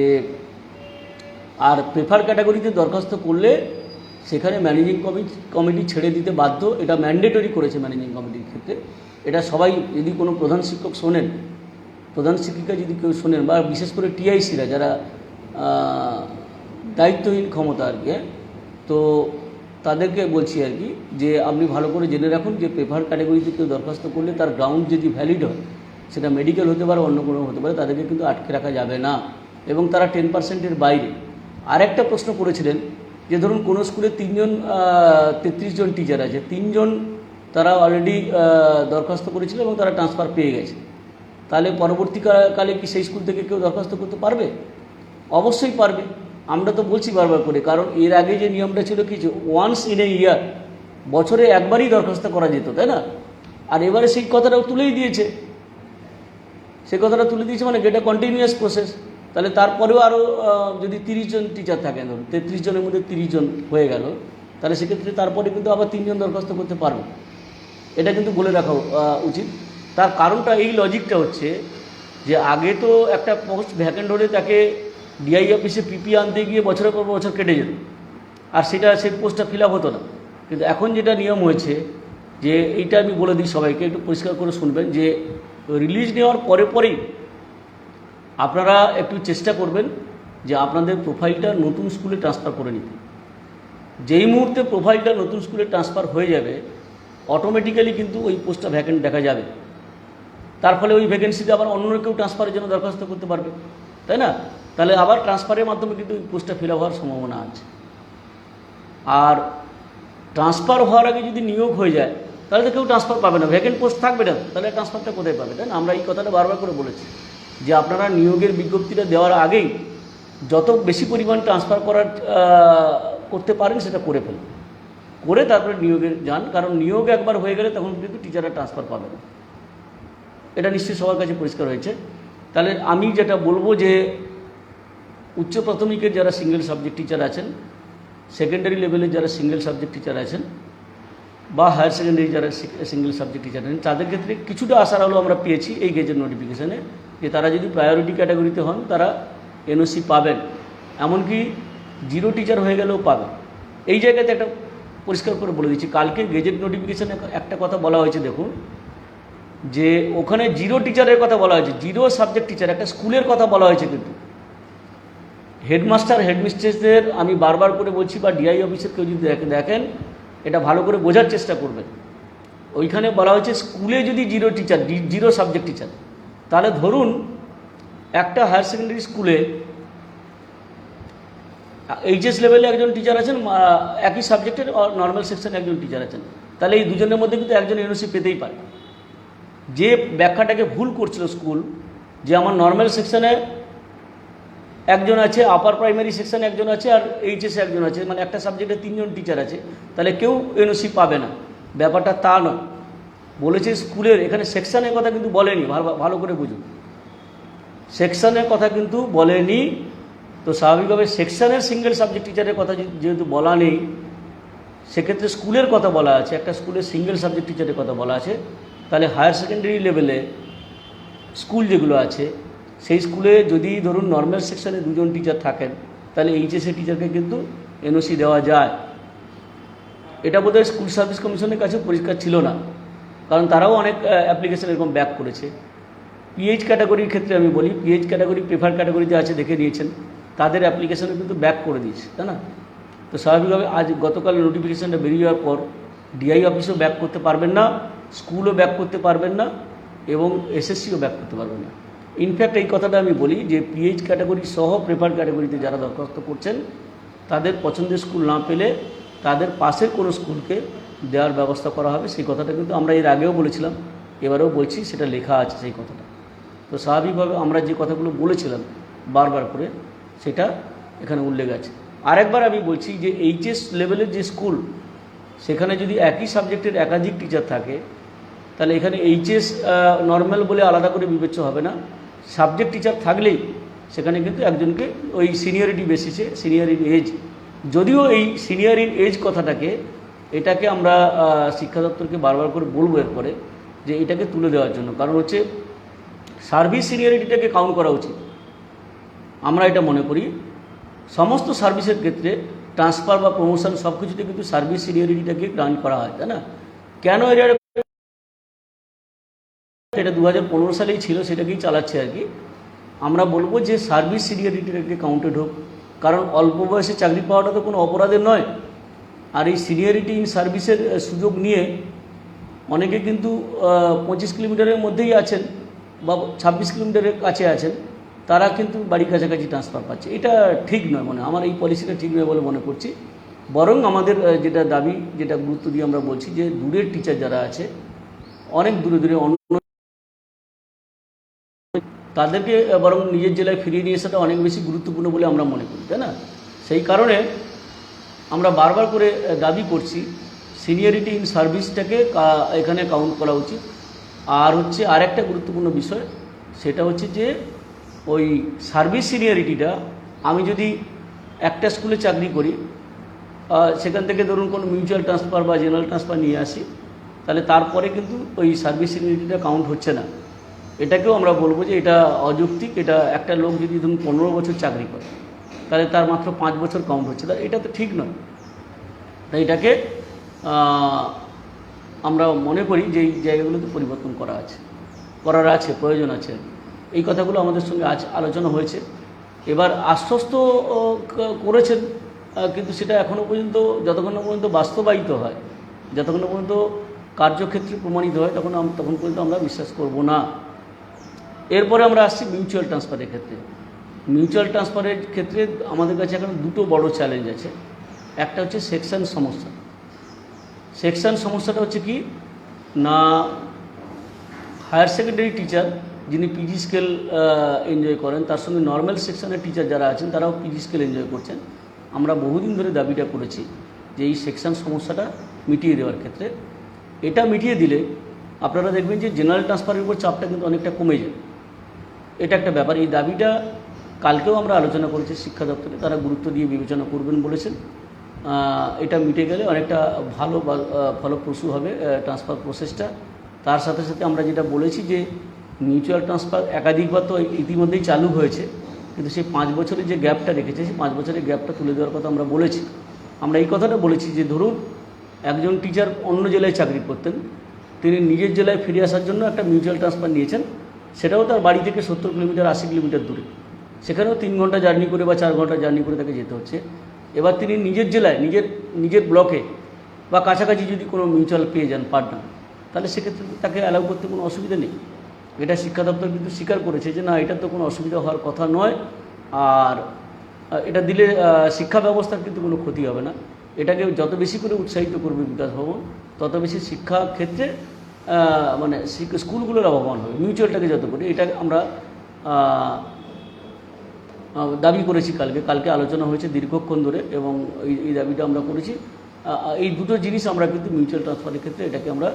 আর প্রেফার ক্যাটাগরিতে দরখাস্ত করলে সেখানে ম্যানেজিং কমিটি ছেড়ে দিতে বাধ্য। এটা ম্যান্ডেটরি করেছে ম্যানেজিং কমিটির ক্ষেত্রে। এটা সবাই, যদি কোনো প্রধান শিক্ষক শোনেন, প্রধান শিক্ষিকা যদি কেউ শোনেন, বা বিশেষ করে টিআইসিরা যারা দায়িত্বহীন ক্ষমতা আর কি, তো তাদেরকে বলছি আর কি, যে আপনি ভালো করে জেনে রাখুন যে প্রেফার ক্যাটাগরিতে কেউ দরখাস্ত করলে তার গ্রাউন্ড যদি ভ্যালিড হয়, সেটা মেডিকেল হতে পারে, অন্য কোনো হতে পারে, তাদেরকে কিন্তু আটকে রাখা যাবে না, এবং তারা 10%-এর বাইরে। আর একটা প্রশ্ন করেছিলেন যে ধরুন কোনো স্কুলে 33 জন টিচার আছে, 3 জন তারা অলরেডি দরখাস্ত করেছিল এবং তারা ট্রান্সফার পেয়ে গেছে, তাহলে পরবর্তীকালে কি সেই স্কুল থেকে কেউ দরখাস্ত করতে পারবে? অবশ্যই পারবে। আমরা তো বলছি বারবার করে, কারণ এর আগে যে নিয়মটা ছিল কিছু ওয়ান্স ইন এ ইয়ার, বছরে একবারই দরখাস্ত করা যেত, তাই না? আর এবারে সেই কথাটাও তুলেই দিয়েছে, সেই কথাটা তুলে দিয়েছে, মানে যেটা কন্টিনিউয়াস প্রসেস। তাহলে তারপরেও আরও যদি 30 জন টিচার থাকেন, ধরুন 33 জনের মধ্যে 30 জন হয়ে গেল, তাহলে সেক্ষেত্রে তারপরে কিন্তু আবার 3 জন দরখাস্ত করতে পারবে। এটা কিন্তু বলে রাখা উচিত। তার কারণটা, এই লজিকটা হচ্ছে যে আগে তো একটা পোস্ট ভ্যাকেন্ট হলে তাকে ডিআই অফিসে পিপি আনতে গিয়ে বছরের পর বছর কেটে যেত, আর সেই পোস্টটা ফিল আপ হতো না। কিন্তু এখন যেটা নিয়ম হয়েছে, যে এইটা আমি বলে দিই সবাইকে, একটু পরিষ্কার করে শুনবেন, যে রিলিজ নেওয়ার পরেই আপনারা একটু চেষ্টা করবেন যে আপনাদের প্রোফাইলটা নতুন স্কুলে ট্রান্সফার করে নিতে। যেই মুহূর্তে প্রোফাইলটা নতুন স্কুলে ট্রান্সফার হয়ে যাবে, অটোমেটিক্যালি কিন্তু ওই পোস্টটা ভ্যাকেন্ট দেখা যাবে। তার ফলে ওই ভ্যাকেন্সিতে আবার অন্য কেউ ট্রান্সফারের জন্য দরখাস্ত করতে পারবে, তাই না? তাহলে আবার ট্রান্সফারের মাধ্যমে কিন্তু ওই পোস্টটা ফিল আপ হওয়ার সম্ভাবনা আছে। আর ট্রান্সফার হওয়ার আগে যদি নিয়োগ হয়ে যায়, তাহলে তো কেউ ট্রান্সফার পাবে না, ভ্যাকেন্ট পোস্ট থাকবে না, তাহলে ট্রান্সফারটা কোথায় পাবে, তাই না? আমরা এই কথাটা বারবার করে বলেছি যে আপনারা নিয়োগের বিজ্ঞপ্তিটা দেওয়ার আগেই যত বেশি পরিমাণ ট্রান্সফার করতে পারেন সেটা করে ফেলুন, করে তারপরে নিয়োগে যান। কারণ নিয়োগ একবার হয়ে গেলে তখন কিন্তু টিচাররা ট্রান্সফার পাবে না। এটা নিশ্চয়ই সবার কাছে পরিষ্কার হয়েছে। তাহলে আমি যেটা বলবো, যে উচ্চ প্রাথমিকের যারা সিঙ্গেল সাবজেক্ট টিচার আছেন, সেকেন্ডারি লেভেলের যারা সিঙ্গেল সাবজেক্ট টিচার আছেন, বা হায়ার সেকেন্ডারি যারা সিঙ্গেল সাবজেক্ট টিচার আছেন, তাদের ক্ষেত্রে কিছুটা আশার আলো আমরা পেয়েছি এই গেজেট নোটিফিকেশানে, যে তারা যদি প্রায়োরিটি ক্যাটাগরিতে হন তারা এনওসি পাবেন, এমনকি 0 টিচার হয়ে গেলেও পাবেন। এই জায়গাতে একটা পরিষ্কার করে বলে দিচ্ছি, কালকে গেজেট নোটিফিকেশানে একটা কথা বলা হয়েছে, দেখুন, যে ওখানে 0 টিচারের কথা বলা হয়েছে, 0 সাবজেক্ট টিচার, একটা স্কুলের কথা বলা হয়েছে। কিন্তু হেডমাস্টার হেডমিস্ট্রেসদের আমি বারবার করে বলছি, বা ডিআই অফিসের কেউ যদি দেখেন, এটা ভালো করে বোঝার চেষ্টা করবেন। ওইখানে বলা হয়েছে স্কুলে যদি 0 টিচার, 0 সাবজেক্ট টিচার, তাহলে ধরুন একটা হায়ার সেকেন্ডারি স্কুলে এইচএস লেভেলে একজন টিচার আছেন, একই সাবজেক্টের নর্মাল সেকশনে একজন টিচার আছেন, তাহলে এই দুজনের মধ্যে কিন্তু একজন এনওসি পেতেই পারে। যে ব্যাখ্যাটাকে ভুল করছিল স্কুল, যে আমার নর্মাল সেকশনে একজন আছে, আপার প্রাইমারি সেকশনে একজন আছে, আর এইচএসে একজন আছে, মানে একটা সাবজেক্টে 3 জন টিচার আছে, তাহলে কেউ এনওসি পাবে না। ব্যাপারটা তা নয়, বলেছে স্কুলের, এখানে সেকশনের কথা কিন্তু বলেনি, ভালো করে বুঝুন, সেকশনের কথা কিন্তু বলেনি। তো স্বাভাবিকভাবে সেকশনের সিঙ্গেল সাবজেক্ট টিচারের কথা যেহেতু বলা নেই, সেক্ষেত্রে স্কুলের কথা বলা আছে, একটা স্কুলের সিঙ্গেল সাবজেক্ট টিচারের কথা বলা আছে, তাহলে হায়ার সেকেন্ডারি লেভেলে স্কুল যেগুলো আছে, সেই স্কুলে যদি ধরুন নর্মাল সেকশনে 2 জন টিচার থাকেন, তাহলে এইচএসএ টিচারকে কিন্তু এনওসি দেওয়া যায়। এটা বোধহয় স্কুল সার্ভিস কমিশনের কাছে পরিষ্কার ছিল না, কারণ তারাও অনেক অ্যাপ্লিকেশন এরকম ব্যাক করেছে। পিএইচ ক্যাটাগরির ক্ষেত্রে আমি বলি, পিএইচ ক্যাটাগরি প্রেফার ক্যাটাগরিতে আছে, দেখে নিয়েছেন, তাদের অ্যাপ্লিকেশনে কিন্তু ব্যাক করে দিয়েছে, তাই না? তো স্বাভাবিকভাবে গতকাল নোটিফিকেশানটা বেরিয়ে যাওয়ার পর ডিআই অফিসও ব্যাক করতে পারবেন না, স্কুলও ব্যাক করতে পারবেন না, এবং এসএসসিও ব্যাক করতে পারবেন না। ইনফ্যাক্ট এই কথাটা আমি বলি যে পিএইচ ক্যাটাগরি সহ প্রেফার ক্যাটাগরিতে যারা দরখাস্ত করছেন, তাদের পছন্দের স্কুল না পেলে তাদের পাশের কোনো স্কুলকে দেওয়ার ব্যবস্থা করা হবে। সেই কথাটা কিন্তু আমরা এর আগেও বলেছিলাম, এবারেও বলছি, সেটা লেখা আছে সেই কথাটা। তো স্বাভাবিকভাবে আমরা যে কথাগুলো বলেছিলাম বারবার করে, সেটা এখানে উল্লেখ আছে। আরেকবার আমি বলছি যে এইচএস লেভেলের যে স্কুল, সেখানে যদি একই সাবজেক্টের একাধিক টিচার থাকে, তাহলে এখানে এইচএস নর্মাল বলে আলাদা করে বিবেচ্য হবে না। সাবজেক্ট টিচার থাকলেই সেখানে কিন্তু একজনকে ওই সিনিয়রিটি বেসিসে, সিনিয়র ইন এজ, যদিও এই সিনিয়র ইন এজ কথাটাকে, এটাকে আমরা শিক্ষা দপ্তরকে বারবার করে বলবো এরপরে, যে এটাকে তুলে দেওয়ার জন্য, কারণ হচ্ছে সার্ভিস সিনিয়রিটিটাকে কাউন্ট করা উচিত। আমরা এটা মনে করি সমস্ত সার্ভিসের ক্ষেত্রে ট্রান্সফার বা প্রমোশন সব কিছুতে কিন্তু সার্ভিস সিনিয়রিটিটাকে গ্রান্ট করা হয়, তাই না? কেন এটা 2015 সালেই ছিল, সেটাকেই চালাচ্ছে আর কি। আমরা বলবো যে সার্ভিস সিনিয়রিটিটাকে কাউন্টেড হোক, কারণ অল্প বয়সে চাকরি পাওয়াটা তো কোনো অপরাধের নয়। আর এই সিনিয়রিটি ইন সার্ভিসের সুযোগ নিয়ে অনেকে কিন্তু 25 কিলোমিটারের মধ্যেই আছেন বা 26 কিলোমিটারের কাছে আছেন, তারা কিন্তু বাড়ির কাছাকাছি ট্রান্সফার পাচ্ছে। এটা ঠিক নয়, আমার এই পলিসিটা ঠিক নয় বলে মনে করছি। বরং আমাদের যেটা দাবি, যেটা গুরুত্ব দিয়ে আমরা বলছি যে দূরের টিচার যারা আছে, অনেক দূরে দূরে অন্য, তাদেরকে বরং নিজের জেলায় ফিরিয়ে নিয়ে আসাটা অনেক বেশি গুরুত্বপূর্ণ বলে আমরা মনে করি, তাই না? সেই কারণে আমরা বারবার করে দাবি করছি সিনিয়রিটি ইন সার্ভিসটাকে এখানে কাউন্ট করা উচিত। আর হচ্ছে আরেকটা গুরুত্বপূর্ণ বিষয়, সেটা হচ্ছে যে ওই সার্ভিস সিনিয়রিটিটা, আমি যদি একটা স্কুলে চাকরি করি, সেখান থেকে ধরুন কোনো মিউচুয়াল ট্রান্সফার বা জেনারেল ট্রান্সফার নিয়ে আসি, তাহলে তারপরে কিন্তু ওই সার্ভিস সিনিয়রিটিটা কাউন্ট হচ্ছে না। এটাকেও আমরা বলবো যে এটা অযৌক্তিক। এটা একটা লোক যদি ধরুন 15 বছর চাকরি করে, তাহলে তার মাত্র 5 বছর কাউন্ট হচ্ছে, তাহলে এটা তো ঠিক নয়। তাই এটাকে আমরা মনে করি যে এই জায়গাগুলোতে পরিবর্তন করার আছে প্রয়োজন আছে। এই কথাগুলো আমাদের সঙ্গে আজ আলোচনা হয়েছে। এবার আশ্বস্ত করেছেন, কিন্তু সেটা এখনও পর্যন্ত, যতক্ষণ না পর্যন্ত বাস্তবায়িত হয়, যতক্ষণ না পর্যন্ত কার্যক্ষেত্রে প্রমাণিত হয়, তখন পর্যন্ত আমরা বিশ্বাস করব না। এরপরে আমরা আসছি মিউচুয়াল ট্রান্সফারের ক্ষেত্রে। মিউচুয়াল ট্রান্সফারের ক্ষেত্রে আমাদের কাছে এখন দুটো বড় চ্যালেঞ্জ আছে। একটা হচ্ছে সেকশন সমস্যা। সেকশন সমস্যাটা হচ্ছে কি না, হায়ার সেকেন্ডারি টিচার যিনি পিজি স্কেল এনজয় করেন, তার সঙ্গে নর্মাল সেকশনের টিচার যারা আছেন তারাও পিজি স্কেল এনজয় করছেন। আমরা বহুদিন ধরে দাবিটা করেছি যে এই সেকশন সমস্যাটা মিটিয়ে দেওয়ার ক্ষেত্রে। এটা মিটিয়ে দিলে আপনারা দেখবেন যে জেনারেল ট্রান্সফারের উপর চাপটা কিন্তু অনেকটা কমে যায়। এটা একটা ব্যাপার। এই দাবিটা কালকেও আমরা আলোচনা করেছি শিক্ষা দপ্তরে, তারা গুরুত্ব দিয়ে বিবেচনা করবেন বলেছেন। এটা মিটে গেলে অনেকটা ভালো ফলপ্রসূ হবে ট্রান্সফার প্রসেসটা। তার সাথে সাথে আমরা যেটা বলেছি যে মিউচুয়াল ট্রান্সফার একাধিকবার তো ইতিমধ্যেই চালু হয়েছে, কিন্তু সেই 5 বছরের যে গ্যাপটা রেখেছে, সেই 5 বছরের গ্যাপটা তুলে দেওয়ার কথা আমরা বলেছি। আমরা এই কথাটা বলেছি যে ধরুন একজন টিচার অন্য জেলায় চাকরি করতেন, তিনি নিজের জেলায় ফিরে আসার জন্য একটা মিউচুয়াল ট্রান্সফার নিয়েছেন, সেটাও তার বাড়ি থেকে 70 কিলোমিটার 80 কিলোমিটার দূরে, সেখানেও 3 ঘন্টা জার্নি করে বা 4 ঘন্টা জার্নি করে তাকে যেতে হচ্ছে। এবার তিনি নিজের জেলায় নিজের ব্লকে বা কাছাকাছি যদি কোনো মিউচুয়াল পেয়ে যান পার্টনার, তাহলে সেক্ষেত্রে তাকে অ্যালাউ করতে কোনো অসুবিধা নেই। এটা শিক্ষা দপ্তর কিন্তু স্বীকার করেছে যে না, এটার তো কোনো অসুবিধা হওয়ার কথা নয়। আর এটা দিলে শিক্ষা ব্যবস্থার কিন্তু কোনো ক্ষতি হবে না। এটাকে যত বেশি করে উৎসাহিত করবে বিকাশ ভবন, তত বেশি শিক্ষা ক্ষেত্রে স্কুলগুলো লাভবান হবে মিউচুয়ালটাকে যত করে। এটা আমরা দাবি করেছি কালকে আলোচনা হয়েছে দীর্ঘক্ষণ ধরে, এবং এই দাবিটা আমরা করেছি। এই দুটো জিনিস আমরা কিন্তু মিউচুয়াল ট্রান্সফারের ক্ষেত্রে এটাকে আমরা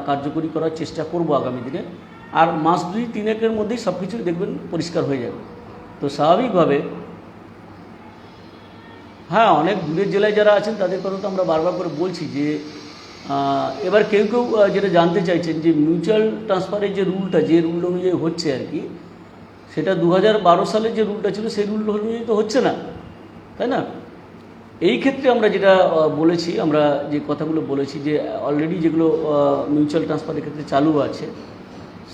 কার্যকরী করার চেষ্টা করব আগামী দিনে। আর মাস 2-3 মধ্যেই সব কিছু দেখবেন পরিষ্কার হয়ে যাবে। তো স্বাভাবিকভাবে হ্যাঁ, অনেক দূরের জেলায় যারা আছেন তাদের কথা তো আমরা বারবার করে বলছি যে এবার কেউ যেটা জানতে চাইছেন যে মিউচুয়াল ট্রান্সফারের যে রুলটা, যে রুল অনুযায়ী হচ্ছে আর কি, সেটা 2012 সালের যে রুলটা ছিল সেই রুল অনুযায়ী তো হচ্ছে না, তাই না? এই ক্ষেত্রে আমরা যেটা বলেছি, আমরা যে কথাগুলো বলেছি যে অলরেডি যেগুলো মিউচুয়াল ট্রান্সফারের ক্ষেত্রে চালু আছে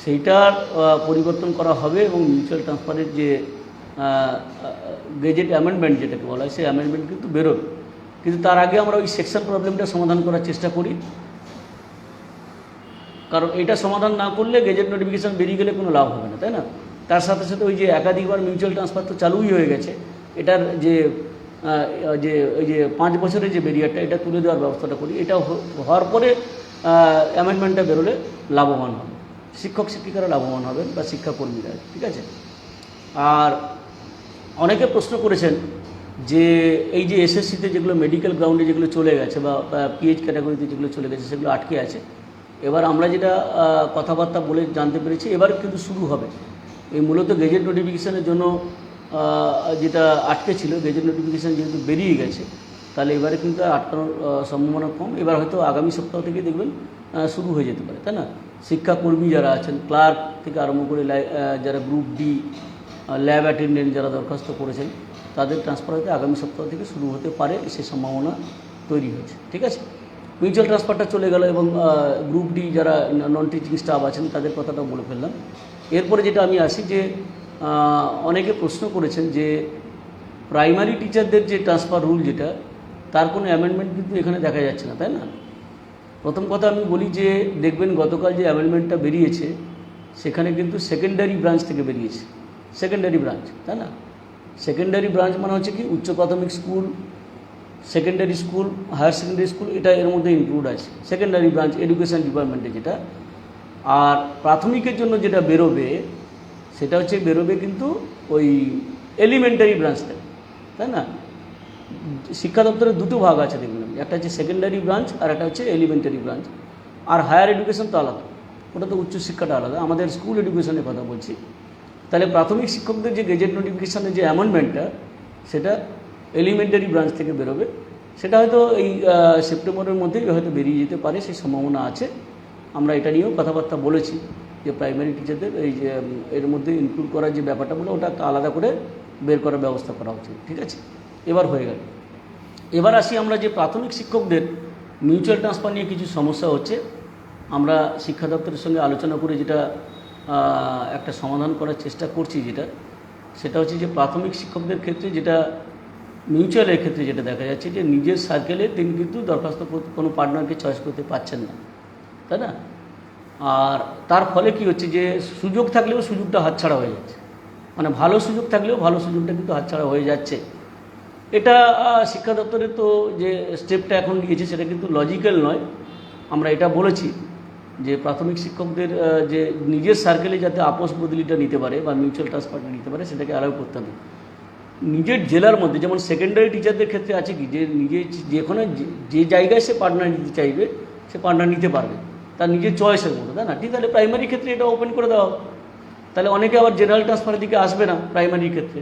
সেইটার পরিবর্তন করা হবে, এবং মিউচুয়াল ট্রান্সফারের যে গেজেট অ্যামেন্ডমেন্ট যেটাকে বলা হয়, সেই অ্যামেন্ডমেন্ট কিন্তু বেরোবে। কিন্তু তার আগে আমরা ওই সেকশন প্রবলেমটা সমাধান করার চেষ্টা করি, কারণ এটা সমাধান না করলে গেজেট নোটিফিকেশান বেরিয়ে গেলে কোনো লাভ হবে না, তাই না? তার সাথে সাথে ওই যে একাধিকবার মিউচুয়াল ট্রান্সফার তো চালুই হয়ে গেছে, এটার যে ওই যে 5 বছরের যে ব্যারিয়ারটা, এটা তুলে দেওয়ার ব্যবস্থাটা করি। এটা হওয়ার পরে অ্যামেন্ডমেন্টটা বেরোলে লাভবান হবে শিক্ষক শিক্ষিকারা, লাভবান হবেন বা শিক্ষাকর্মীরা, ঠিক আছে? আর অনেকে প্রশ্ন করেছেন যে এই যে এসএসসিতে যেগুলো মেডিকেল গ্রাউন্ডে যেগুলো চলে গেছে বা পিএইচ ক্যাটাগরিতে যেগুলো চলে গেছে সেগুলো আটকে আছে। এবার আমরা যেটা কথাবার্তা বলে জানতে পেরেছি, এবার কিন্তু শুরু হবে। এই মূলত গেজেট নোটিফিকেশানের জন্য যেটা আটকে ছিল, গেজেট নোটিফিকেশান যেহেতু বেরিয়ে গেছে, তাহলে এবারে কিন্তু আটকানোর সম্ভাবনা কম। এবার হয়তো আগামী সপ্তাহ থেকে দেখবেন শুরু হয়ে যেতে পারে, তাই না? শিক্ষাকর্মী যারা আছেন, ক্লার্ক থেকে আরম্ভ করে যারা গ্রুপ ডি, ল্যাব অ্যাটেন্ডেন্ট যারা দরখাস্ত করেছেন, তাদের ট্রান্সফার হতে আগামী সপ্তাহ থেকে শুরু হতে পারে, সে সম্ভাবনা তৈরি হয়েছে। ঠিক আছে, মিউচুয়াল ট্রান্সফারটা চলে গেল এবং গ্রুপ ডি যারা নন টিচিং স্টাফ আছেন তাদের কথাটা বলে ফেললাম। এরপরে যেটা আমি আসি যে অনেকে প্রশ্ন করেছেন যে প্রাইমারি টিচারদের যে ট্রান্সফার রুল যেটা, তার কোনো অ্যামেন্ডমেন্ট কিন্তু এখানে দেখা যাচ্ছে না, তাই না? প্রথম কথা আমি বলি যে দেখবেন গতকাল যে অ্যামেন্ডমেন্টটা বেরিয়েছে সেখানে কিন্তু সেকেন্ডারি ব্রাঞ্চ থেকে বেরিয়েছে, সেকেন্ডারি ব্রাঞ্চ, তাই না? সেকেন্ডারি ব্রাঞ্চ মানে হচ্ছে কি উচ্চ প্রাথমিক school, secondary school, higher secondary school, এটা এর মধ্যে ইনক্লুড আছে সেকেন্ডারি ব্রাঞ্চ এডুকেশন ডিপার্টমেন্টে যেটা। আর প্রাথমিকের জন্য যেটা বেরোবে সেটা হচ্ছে বেরোবে কিন্তু ওই এলিমেন্টারি ব্রাঞ্চ থেকে, তাই না? শিক্ষা দপ্তরের দুটো ভাগ আছে দেখবেন, একটা হচ্ছে সেকেন্ডারি ব্রাঞ্চ আর একটা হচ্ছে এলিমেন্টারি ব্রাঞ্চ। আর হায়ার এডুকেশন তো আলাদা, ওটা তো উচ্চশিক্ষাটা আলাদা, আমাদের স্কুল এডুকেশনের কথা বলছি। তাহলে প্রাথমিক শিক্ষকদের যে গেজেট নোটিফিকেশানের যে অ্যামেন্ডমেন্টটা সেটা এলিমেন্টারি ব্রাঞ্চ থেকে বেরোবে, সেটা হয়তো এই সেপ্টেম্বরের মধ্যেই হয়তো বেরিয়ে যেতে পারে, সেই সম্ভাবনা আছে। আমরা এটা নিয়েও কথাবার্তা বলেছি যে প্রাইমারি টিচারদের এই যে এর মধ্যে ইনক্লুড করার যে ব্যাপারটা বলে ওটা একটা আলাদা করে বের করার ব্যবস্থা করা উচিত। ঠিক আছে, এবার হয়ে গেল। এবার আসি আমরা যে প্রাথমিক শিক্ষকদের মিউচুয়াল ট্রান্সফার নিয়ে কিছু সমস্যা হচ্ছে, আমরা শিক্ষা দপ্তরের সঙ্গে আলোচনা করে যেটা একটা সমাধান করার চেষ্টা করছি, সেটা হচ্ছে যে প্রাথমিক শিক্ষকদের ক্ষেত্রে যেটা মিউচুয়ালের ক্ষেত্রে যেটা দেখা যাচ্ছে যে নিজের সার্কেলে তিনি কিন্তু দরখাস্ত কোনো পার্টনারকে চয়েস করতে পারছেন না, তাই না? আর তার ফলে কি হচ্ছে যে সুযোগ থাকলেও সুযোগটা হাতছাড়া হয়ে যাচ্ছে, মানে ভালো সুযোগ থাকলেও ভালো সুযোগটা কিন্তু হাতছাড়া হয়ে যাচ্ছে। এটা শিক্ষা দপ্তরের তো যে স্টেপটা এখন নিয়েছে সেটা কিন্তু লজিক্যাল নয়। আমরা এটা বলেছি যে প্রাথমিক শিক্ষকদের যে নিজের সার্কেলে যাতে আপোষ বদলিটা নিতে পারে বা মিউচুয়াল ট্রান্সফারটা নিতে পারে সেটাকে অ্যালাউ করতে হবে। নিজের জেলার মধ্যে যেমন সেকেন্ডারি টিচারদের ক্ষেত্রে আছে কি যে নিজে যেখানে যে জায়গায় সে পার্টনার নিতে চাইবে সে পার্টনার নিতে পারবে তার নিজের চয়েসের মতো, তাই না? ঠিক, তাহলে প্রাইমারি ক্ষেত্রে এটা ওপেন করে দেওয়া, তাহলে অনেকে আবার জেনারেল ট্রান্সফারের দিকে আসবে না প্রাইমারির ক্ষেত্রে।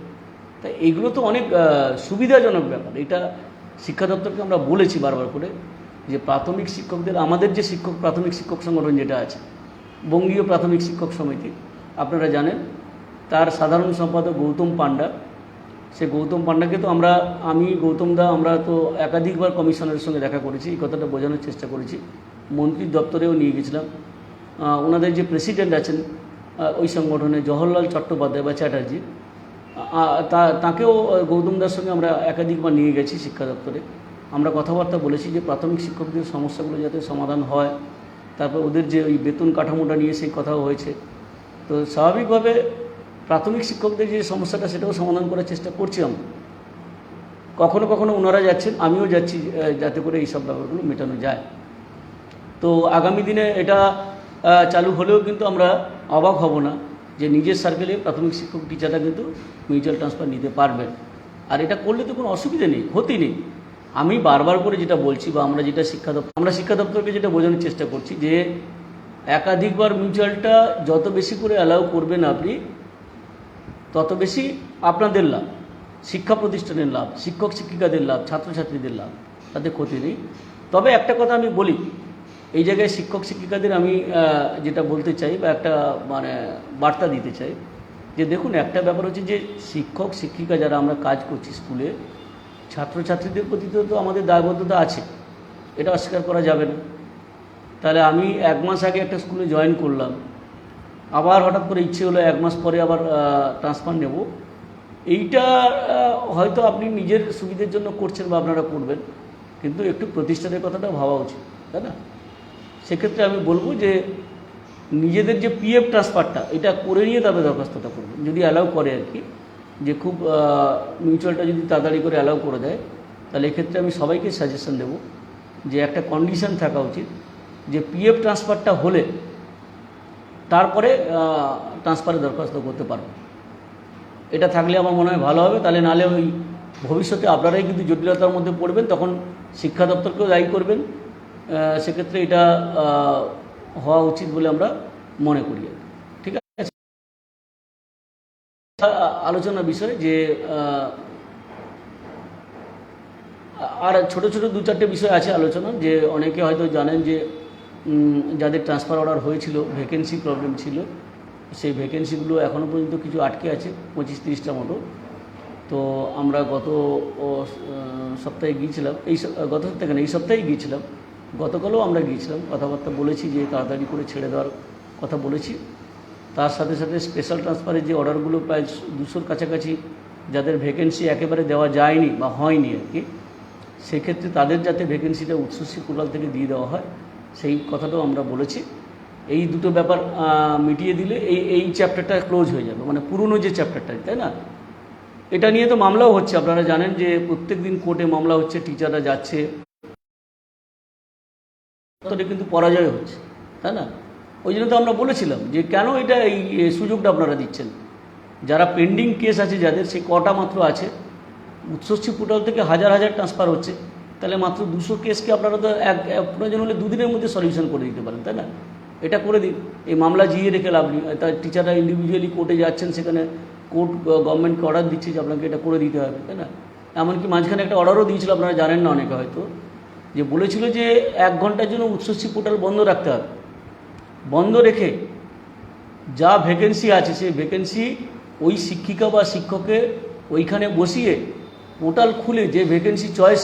তাই এইগুলো তো অনেক সুবিধাজনক ব্যাপার। এটা শিক্ষা দপ্তরকে আমরা বলেছি বারবার করে যে প্রাথমিক শিক্ষকদের আমাদের যে প্রাথমিক শিক্ষক সংগঠন যেটা আছে বঙ্গীয় প্রাথমিক শিক্ষক সমিতি, আপনারা জানেন তার সাধারণ সম্পাদক গৌতম পান্ডা। সে গৌতম পান্ডাকে তো আমি গৌতম দা আমরা তো একাধিকবার কমিশনারের সঙ্গে দেখা করেছি, এই কথাটা বোঝানোর চেষ্টা করেছি, মন্ত্রীর দপ্তরেও নিয়ে গেছিলাম। ওনাদের যে প্রেসিডেন্ট আছেন ওই সংগঠনে জওহরলাল চট্টোপাধ্যায় বা চ্যাটার্জি, তাকেও গৌতম দার সঙ্গে আমরা একাধিকবার নিয়ে গেছি শিক্ষা দপ্তরে। আমরা কথাবার্তা বলেছি যে প্রাথমিক শিক্ষকদের সমস্যাগুলো যাতে সমাধান হয়, তারপর ওদের যে ওই বেতন কাঠামোটা নিয়ে সেই কথাও হয়েছে। তো স্বাভাবিকভাবে প্রাথমিক শিক্ষকদের যে সমস্যাটা সেটাও সমাধান করার চেষ্টা করছি আমরা। কখনো কখনো ওনারা যাচ্ছেন, আমিও যাচ্ছি, যাতে করে এইসব ব্যাপারগুলো মেটানো যায়। তো আগামী দিনে এটা চালু হলেও কিন্তু আমরা অবাক হব না যে নিজের সার্কেলে প্রাথমিক শিক্ষক টিচাররা কিন্তু মিউচুয়াল ট্রান্সফার নিতে পারবেন। আর এটা করলে তো কোনো অসুবিধা নেই, ক্ষতি নেই। আমি বারবার করে যেটা বলছি বা আমরা শিক্ষা দপ্তরকে যেটা বোঝানোর চেষ্টা করছি যে একাধিকবার মিউচুয়ালটা যত বেশি করে অ্যালাউ করবেন আপনি তত বেশি আপনাদের লাভ, শিক্ষা প্রতিষ্ঠানের লাভ, শিক্ষক শিক্ষিকাদের লাভ, ছাত্রছাত্রীদের লাভ, তাতে ক্ষতি নেই। তবে একটা কথা আমি বলি, এই জায়গায় শিক্ষক শিক্ষিকাদের আমি যেটা বলতে চাই বা একটা মানে বার্তা দিতে চাই যে দেখুন, একটা ব্যাপার হচ্ছে যে শিক্ষক শিক্ষিকা যারা আমরা কাজ করছি স্কুলে, ছাত্রছাত্রীদের প্রতি তো আমাদের দায়বদ্ধতা আছে, এটা অস্বীকার করা যাবে না। তাহলে আমি 1 মাস আগে একটা স্কুলে জয়েন করলাম, আবার হঠাৎ করে ইচ্ছে হলো 1 মাস পরে আবার ট্রান্সফার নেব, এইটা হয়তো আপনি নিজের সুবিধের জন্য করছেন বা আপনারা করবেন, কিন্তু একটু প্রতিষ্ঠানের কথাটা ভাবা উচিত, তাই না? সেক্ষেত্রে আমি বলবো যে নিজেদের যে পিএফ ট্রান্সফারটা এটা করে নিয়ে তবে দরখাস্তটা করবেন, যদি অ্যালাউ করে আর কি, যে খুব মিউচুয়ালটা যদি তাড়াতাড়ি করে অ্যালাউ করে দেয়, তাহলে এক্ষেত্রে আমি সবাইকে সাজেশন দেব যে একটা কন্ডিশন থাকা উচিত যে পিএফ ট্রান্সফারটা হলে তারপরে ট্রান্সফারে দরখাস্ত করতে পারবো। এটা থাকলে আমার মনে হয় ভালো হবে। তাহলে নাহলে ওই ভবিষ্যতে আপনারাই কিন্তু জটিলতার মধ্যে পড়বেন, তখন শিক্ষা দপ্তরকেও দায়ী করবেন। সেক্ষেত্রে এটা হওয়া উচিত বলে আমরা মনে করি। ঠিক আছে, আলোচনার বিষয় যে আর ছোট ছোট 2-4টে বিষয় আছে আলোচনা, যে অনেকে হয়তো জানেন যে যাদের ট্রান্সফার অর্ডার হয়েছিল, ভ্যাকেন্সি প্রবলেম ছিল, সেই ভ্যাকেন্সিগুলো এখনও পর্যন্ত কিছু আটকে আছে, 25-30টা মতো। তো তো আমরা গত সপ্তাহে গিয়েছিলাম, গত সপ্তাহে কেন এই সপ্তাহেই গিয়েছিলাম, গতকালও আমরা গিয়েছিলাম, কথাবার্তা বলেছি যে তাড়াতাড়ি করে ছেড়ে দেওয়ার কথা বলেছি। তার সাথে সাথে স্পেশাল ট্রান্সফারের যে অর্ডারগুলো প্রায় 200-র কাছাকাছি যাদের ভ্যাকেন্সি একেবারে দেওয়া যায়নি বা হয়নি আর কি, সেক্ষেত্রে তাদের যাতে ভ্যাকেন্সিটা উচ্চশিক্ষা পোর্টাল থেকে দিয়ে দেওয়া হয় সেই কথাটাও আমরা বলেছি। এই দুটো ব্যাপার মিটিয়ে দিলে এই চ্যাপ্টারটা ক্লোজ হয়ে যাবে, মানে পুরনো যে চ্যাপ্টারটা, তাই না? এটা নিয়ে তো মামলাও হচ্ছে, আপনারা জানেন যে প্রত্যেক দিন কোর্টে মামলা হচ্ছে, টিচাররা যাচ্ছে, কিন্তু পরাজয় হচ্ছে, তাই না? ওই জন্য তো আমরা বলেছিলাম যে কেন এটা এই সুযোগটা আপনারা দিচ্ছেন। যারা পেন্ডিং কেস আছে যাদের, সেই কটা মাত্র আছে, উচ্চশিক্ষা পোর্টাল থেকে হাজার হাজার ট্রান্সফার হচ্ছে, তাহলে মাত্র 200 কেসকে আপনারা তো প্রয়োজন হলে 2 দিনের মধ্যে সলিউশন করে দিতে পারেন, তাই না? এটা করে দিন, এই মামলা জিয়ে রেখে লাভ নেই। তার টিচাররা ইন্ডিভিজুয়ালি কোর্টে যাচ্ছেন, সেখানে কোর্ট গভর্নমেন্টকে অর্ডার দিচ্ছে যে আপনাকে এটা করে দিতে হবে, তাই না? এমনকি মাঝখানে একটা অর্ডারও দিয়েছিল, আপনারা জানেন না অনেকে হয়তো, যে বলেছিল যে 1 ঘন্টার জন্য উচ্চশিক্ষা পোর্টাল বন্ধ রাখতে হবে। বন্ধ রেখে যা ভ্যাকেন্সি আছে সেই ভ্যাকেন্সি ওই শিক্ষিকা বা শিক্ষককে ওইখানে বসিয়ে পোর্টাল খুলে যে ভ্যাকেন্সি চয়েস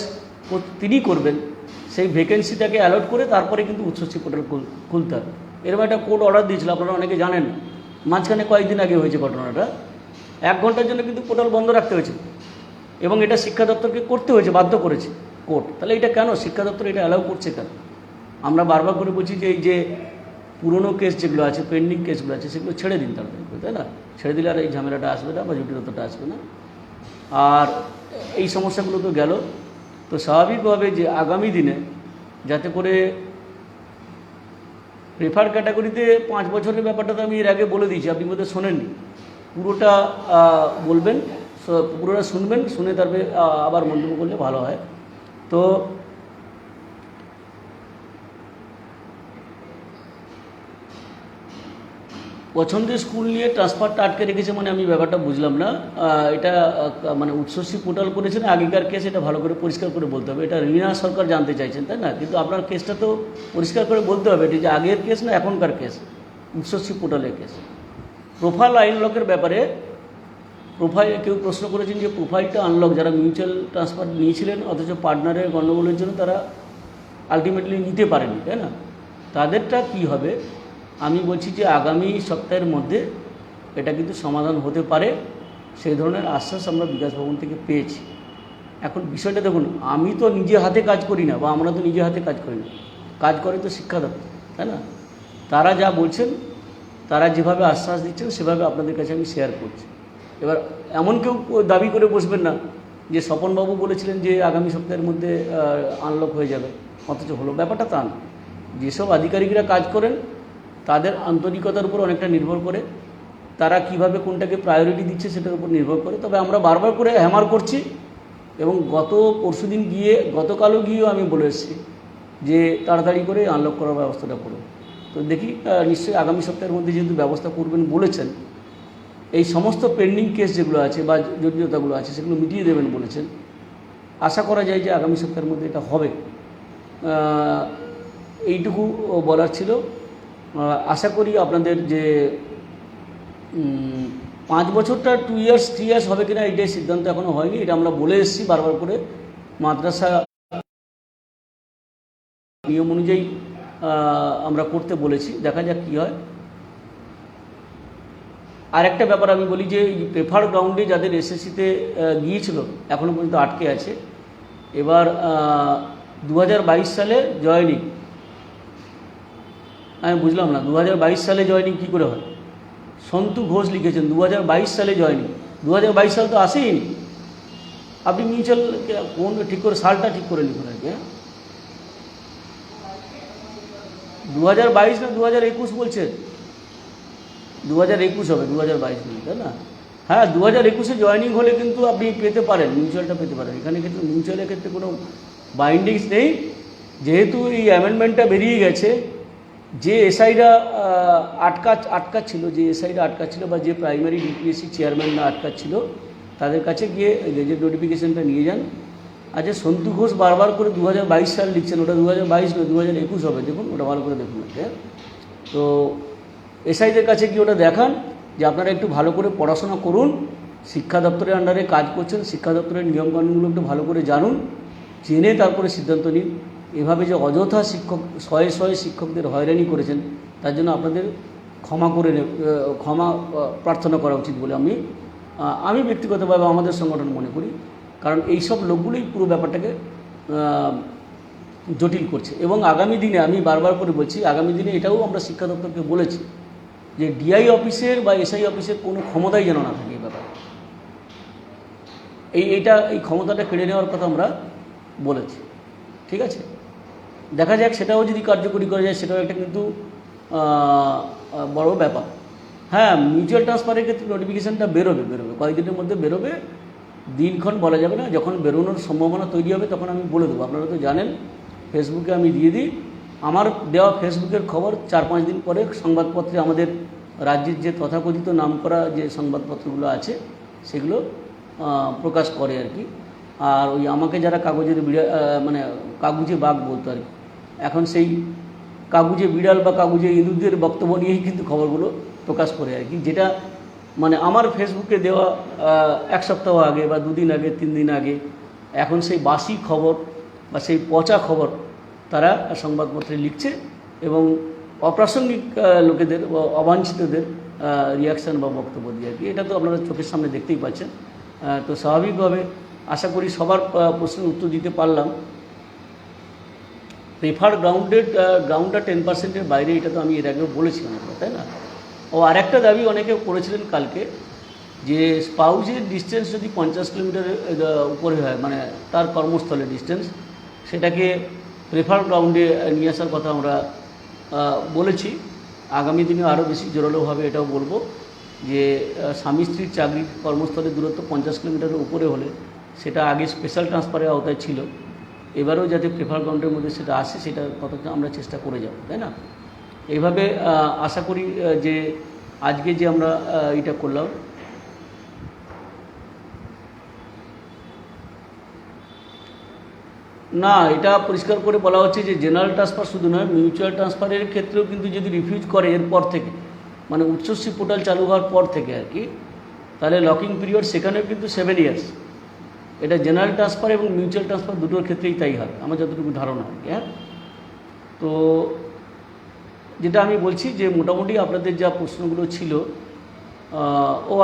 তিনি করবেন, সেই ভ্যাকেন্সিটাকে অ্যালট করে তারপরে কিন্তু উচ্চশিক্ষা পোর্টাল খুলতে হবে। এরকম একটা কোর্ট অর্ডার দিয়েছিল, আপনারা অনেকে জানেন, মাঝখানে কয়েকদিন আগে হয়েছে ঘটনাটা। 1 ঘন্টার জন্য কিন্তু পোর্টাল বন্ধ রাখতে হয়েছে এবং এটা শিক্ষা দপ্তরকে করতে হয়েছে, বাধ্য করেছে কোর্ট। তাহলে এটা কেন শিক্ষা দপ্তর এটা অ্যালাউ করছে কেন? আমরা বারবার করে বলছি যে এই যে পুরনো কেস যেগুলো আছে, পেন্ডিং কেসগুলো আছে, সেগুলো ছেড়ে দিন তাড়াতাড়ি করে, তাই না? ছেড়ে দিলে আর এই ঝামেলাটা আসবে না বা জটিলতাটা আসবে না। আর এই সমস্যাগুলো তো গেল, তো স্বাভাবিকভাবে যে আগামী দিনে যাতে করে প্রেফার ক্যাটাগরিতে 5 বছরের ব্যাপারটা তো আমি এর আগে বলে দিয়েছি, আপনি বোধহয় শোনেননি, পুরোটা বলবেন, পুরোটা শুনবেন, শুনে তারপরে আবার মন্তব্য করলে ভালো হয়। তো পছন্দের স্কুল নিয়ে ট্রান্সফারটা আটকে রেখেছে, মানে আমি ব্যাপারটা বুঝলাম না। এটা মানে উচ্চশিক্ষা পোর্টাল করেছেন, আগেকার কেস, এটা ভালো করে পরিষ্কার করে বলতে হবে। এটা রীনা সরকার জানতে চাইছেন, তাই না? কিন্তু আপনার কেসটা তো পরিষ্কার করে বলতে হবে, এটা যে আগের কেস না এখনকার কেস, উচ্চশিক্ষা পোর্টালের কেস। প্রোফাইল আনলকের ব্যাপারে কেউ প্রশ্ন করেছেন যে প্রোফাইলটা আনলক, যারা মিউচুয়াল ট্রান্সফার নিয়েছিলেন অথচ পার্টনারের গণ্ডগোলের জন্য তারা আলটিমেটলি নিতে পারেনি, তাই না? তাদেরটা কি হবে? আমি বলছি যে আগামী সপ্তাহের মধ্যে এটা কিন্তু সমাধান হতে পারে, সেই ধরনের আশ্বাস আমরা বিকাশ ভবন থেকে পেয়েছি। এখন বিষয়টা দেখুন, আমি তো নিজে হাতে কাজ করি না, বা আমরা তো নিজে হাতে কাজ করি না, কাজ করে তো শিক্ষা দপ্তর, তাই না? তারা যা বলছেন, তারা যেভাবে আশ্বাস দিচ্ছেন সেভাবে আপনাদের কাছে আমি শেয়ার করছি। এবার এমন কেউ দাবি করে বসবেন না যে স্বপনবাবু বলেছিলেন যে আগামী সপ্তাহের মধ্যে আনলক হয়ে যাবে, অথচ হলো। ব্যাপারটা তা না। যেসব আধিকারিকরা কাজ করেন তাদের আন্তরিকতার উপর অনেকটা নির্ভর করে, তারা কিভাবে কোনটাকে প্রায়োরিটি দিচ্ছে সেটার উপর নির্ভর করে। তবে আমরা বারবার করে হ্যামার করছি, এবং গতকালও গিয়েও আমি বলে এসেছি যে তাড়াতাড়ি করে আনলক করার ব্যবস্থাটা করুন। তো দেখি, নিশ্চয়ই আগামী সপ্তাহের মধ্যে যেহেতু ব্যবস্থা করবেন বলেছেন, এই সমস্ত পেন্ডিং কেস যেগুলো আছে বা জটিলতাগুলো আছে সেগুলো মিটিয়ে দেবেন বলেছেন। আশা করা যায় যে আগামী সপ্তাহের মধ্যে এটা হবে। এইটুকু বলার ছিল। আশা করি আপনাদের যে 5 বছরটা 2 ইয়ার্স 3 ইয়ার্স হবে কিনা এটাই সিদ্ধান্ত এখনও হয়নি, এটা আমরা বলে এসেছি বারবার করে। মাদ্রাসা নিয়ম অনুযায়ী আমরা করতে বলেছি, দেখা যাক কী হয়। আর একটা ব্যাপার আমি বলি যে প্রেফার গ্রাউন্ডে যাদের এসএসসিতে গিয়েছিল এখনও পর্যন্ত আটকে আছে। এবার 2022 সালে জয়েনিং, আমি বুঝলাম না 2022 সালে জয়েনিং কী করে হয়। সন্তু ঘোষ লিখেছেন 2022 সালে জয়েনিং, 2022 সাল তো আসেইনি। আপনি মিউচুয়াল কোন ঠিক করে সালটা ঠিক করে লিখুন আর কি। হ্যাঁ, 2022 না 2021 বলছেন? 2021 হবে, 2022 নেই, তাই না? হ্যাঁ, 2021-এ জয়েনিং হলে কিন্তু আপনি পেতে পারেন, মিউচুয়ালটা পেতে পারেন। এখানে কিন্তু মিউচুয়ালের ক্ষেত্রে কোনো বাইন্ডিংস নেই, যেহেতু এই অ্যামেন্ডমেন্টটা বেরিয়ে গেছে। যে এসআইরা আটকাচ্ছিল, যে এসআইরা আটকাচ্ছিল বা যে প্রাইমারি ডিপিএসসি চেয়ারম্যানরা আটকাচ্ছিল, তাদের কাছে গিয়ে গেজেট নোটিফিকেশানটা নিয়ে যান। আচ্ছা, সন্তু ঘোষ বারবার করে 2022 সাল লিখছেন, ওটা 2022 নয় 2021 হবে, দেখুন ওটা ভালো করে দেখুন। তো এসআইদের কাছে গিয়ে ওটা দেখান যে আপনারা একটু ভালো করে পড়াশোনা করুন শিক্ষা দপ্তরের আন্ডারে কাজ করছেন, শিক্ষা দপ্তরের নিয়মকানুনগুলো একটু ভালো করে জানুন, জেনে তারপরে সিদ্ধান্ত নিন। এভাবে যে অযথা শয়ে শয়ে শিক্ষকদের হয়রানি করেছেন, তার জন্য আপনাদের ক্ষমা প্রার্থনা করা উচিত বলে আমি ব্যক্তিগতভাবে আমাদের সংগঠন মনে করি। কারণ এই সব লোকগুলোই পুরো ব্যাপারটাকে জটিল করছে। এবং আগামী দিনে আমি বারবার করে বলছি, আগামী দিনে এটাও আমরা শিক্ষা দপ্তরকে বলেছি যে ডিআই অফিসের বা এসআই অফিসের কোনো ক্ষমতাই যেন না থাকে এই ব্যাপারে। এই ক্ষমতাটা কেড়ে নেওয়ার কথা আমরা বলেছি, ঠিক আছে। দেখা যাক সেটাও যদি কার্যকরী করা যায়, সেটাও একটা কিন্তু বড় ব্যাপার। হ্যাঁ, মিউচুয়াল ট্রান্সফারের ক্ষেত্রে নোটিফিকেশানটা বেরোবে কয়েকদিনের মধ্যে বেরোবে, দিনক্ষণ বলা যাবে না। যখন বেরোনোর সম্ভাবনা তৈরি হবে তখন আমি বলে দেবো। আপনারা তো জানেন, ফেসবুকে আমি দিয়ে দিই। আমার দেওয়া ফেসবুকের খবর 4-5 দিন পরে সংবাদপত্রে আমাদের রাজ্যের যে তথাকথিত নামকরা যে সংবাদপত্রগুলো আছে সেগুলো প্রকাশ করে আর কি। আর ওই আমাকে যারা কাগুজে বাঘ বলতো আর কি, এখন সেই কাগুজে বিড়াল বা কাগুজে ইঁদুরদের বক্তব্য নিয়েই কিন্তু খবরগুলো প্রকাশ করে আর কি। যেটা মানে আমার ফেসবুকে দেওয়া 1 সপ্তাহ আগে বা 2 দিন আগে, 3 দিন আগে, এখন সেই বাসি খবর বা সেই পচা খবর তারা সংবাদপত্রে লিখছে এবং অপ্রাসঙ্গিক লোকেদের বা অবাঞ্ছিতদের রিয়াকশান বা বক্তব্য দিয়ে আর কি। এটা তো আপনারা চোখের সামনে দেখতেই পাচ্ছেন। তো স্বাভাবিকভাবে আশা করি সবার প্রশ্নের উত্তর দিতে পারলাম। প্রেফার্ড গ্রাউন্ডটা 10%-এর বাইরে, এটা তো আমি এর আগেও বলেছিলাম, তাই না? ও আরেকটা দাবি অনেকে করেছিলেন কালকে, যে স্পাউসের ডিস্টেন্স যদি 50 কিলোমিটারের উপরে হয়, মানে তার কর্মস্থলের ডিস্টেন্স, সেটাকে প্রেফার্ড গ্রাউন্ডে নিয়ে আসার কথা আমরা বলেছি। আগামী দিনে আরও বেশি জোরালোভাবে এটাও বলবো যে স্বামী স্ত্রীর চাকরির কর্মস্থলের দূরত্ব 50 কিলোমিটারের উপরে হলে সেটা আগে স্পেশাল ট্রান্সফারের আওতায় ছিল, এবারেও যাতে প্রেফার গ্রাউন্ডের মধ্যে সেটা আসে, সেটা কতটা আমরা চেষ্টা করে যাব, তাই না? এইভাবে আশা করি যে আজকে যে আমরা এটা করলাম, না এটা পরিষ্কার করে বলা হচ্ছে যে জেনারেল ট্রান্সফার শুধু নয়, মিউচুয়াল ট্রান্সফারের ক্ষেত্রেও কিন্তু যদি রিফিউজ করে এরপর থেকে, মানে উচ্চশ্রী পোর্টাল চালু হওয়ার পর থেকে আর কি, তাহলে লকিং পিরিয়ড সেখানেও কিন্তু 7 ইয়ার্স। এটা জেনারেল ট্রান্সফার এবং মিউচুয়াল ট্রান্সফার দুটোর ক্ষেত্রেই তাই হয়, আমার যতটুকু ধারণা আর কি। হ্যাঁ, তো যেটা আমি বলছি যে মোটামুটি আপনাদের যা প্রশ্নগুলো ছিল,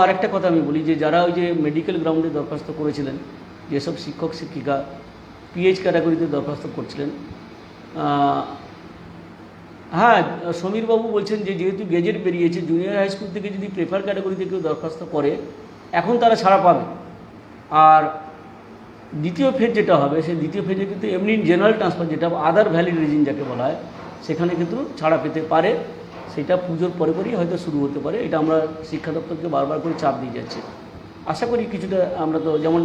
আরেকটা কথা আমি বলি যে যারা ওই যে মেডিকেল গ্রাউন্ডে দরখাস্ত করেছিলেন, যেসব শিক্ষক শিক্ষিকা পিএইচ ক্যাটাগরিতে দরখাস্ত করছিলেন, হ্যাঁ সমীরবাবু বলছেন যে যেহেতু গেজেট বেরিয়েছে, জুনিয়র হাই স্কুল থেকে যদি প্রেফার ক্যাটাগরিতে কেউ দরখাস্ত করে এখন তারা ছাড়া পাবে। আর দ্বিতীয় ফেজ যেটা হবে, সেই দ্বিতীয় ফেজে কিন্তু এমনি জেনারেল ট্রান্সফার, যেটা আদার ভ্যালিড রিজন যাকে বলা হয়, সেখানে কিন্তু ছাড়া পেতে পারে। সেটা পুজোর পরে পরেই হয়তো শুরু হতে পারে। এটা আমরা শিক্ষা দপ্তরকে বারবার করে চাপ দিয়ে যাচ্ছি। আশা করি কিছুটা, আমরা তো যেমন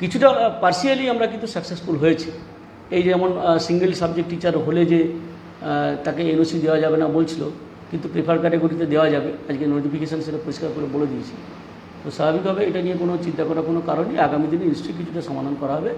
কিছুটা পার্সিয়ালি আমরা কিন্তু সাকসেসফুল হয়েছি। এই যেমন সিঙ্গেল সাবজেক্ট টিচার হলে যে তাকে এনওসি দেওয়া যাবে না বলছিল, কিন্তু প্রেফার ক্যাটাগরিতে দেওয়া যাবে। আজকে নোটিফিকেশান সেটা পরিষ্কার করে বলে দিয়েছি। তো স্বাভাবিকভাবে এটা নিয়ে কোনো চিন্তা করার কোনো কারণই, আগামী দিনে নিশ্চয়ই কিছুটা সমাধান করা হবে।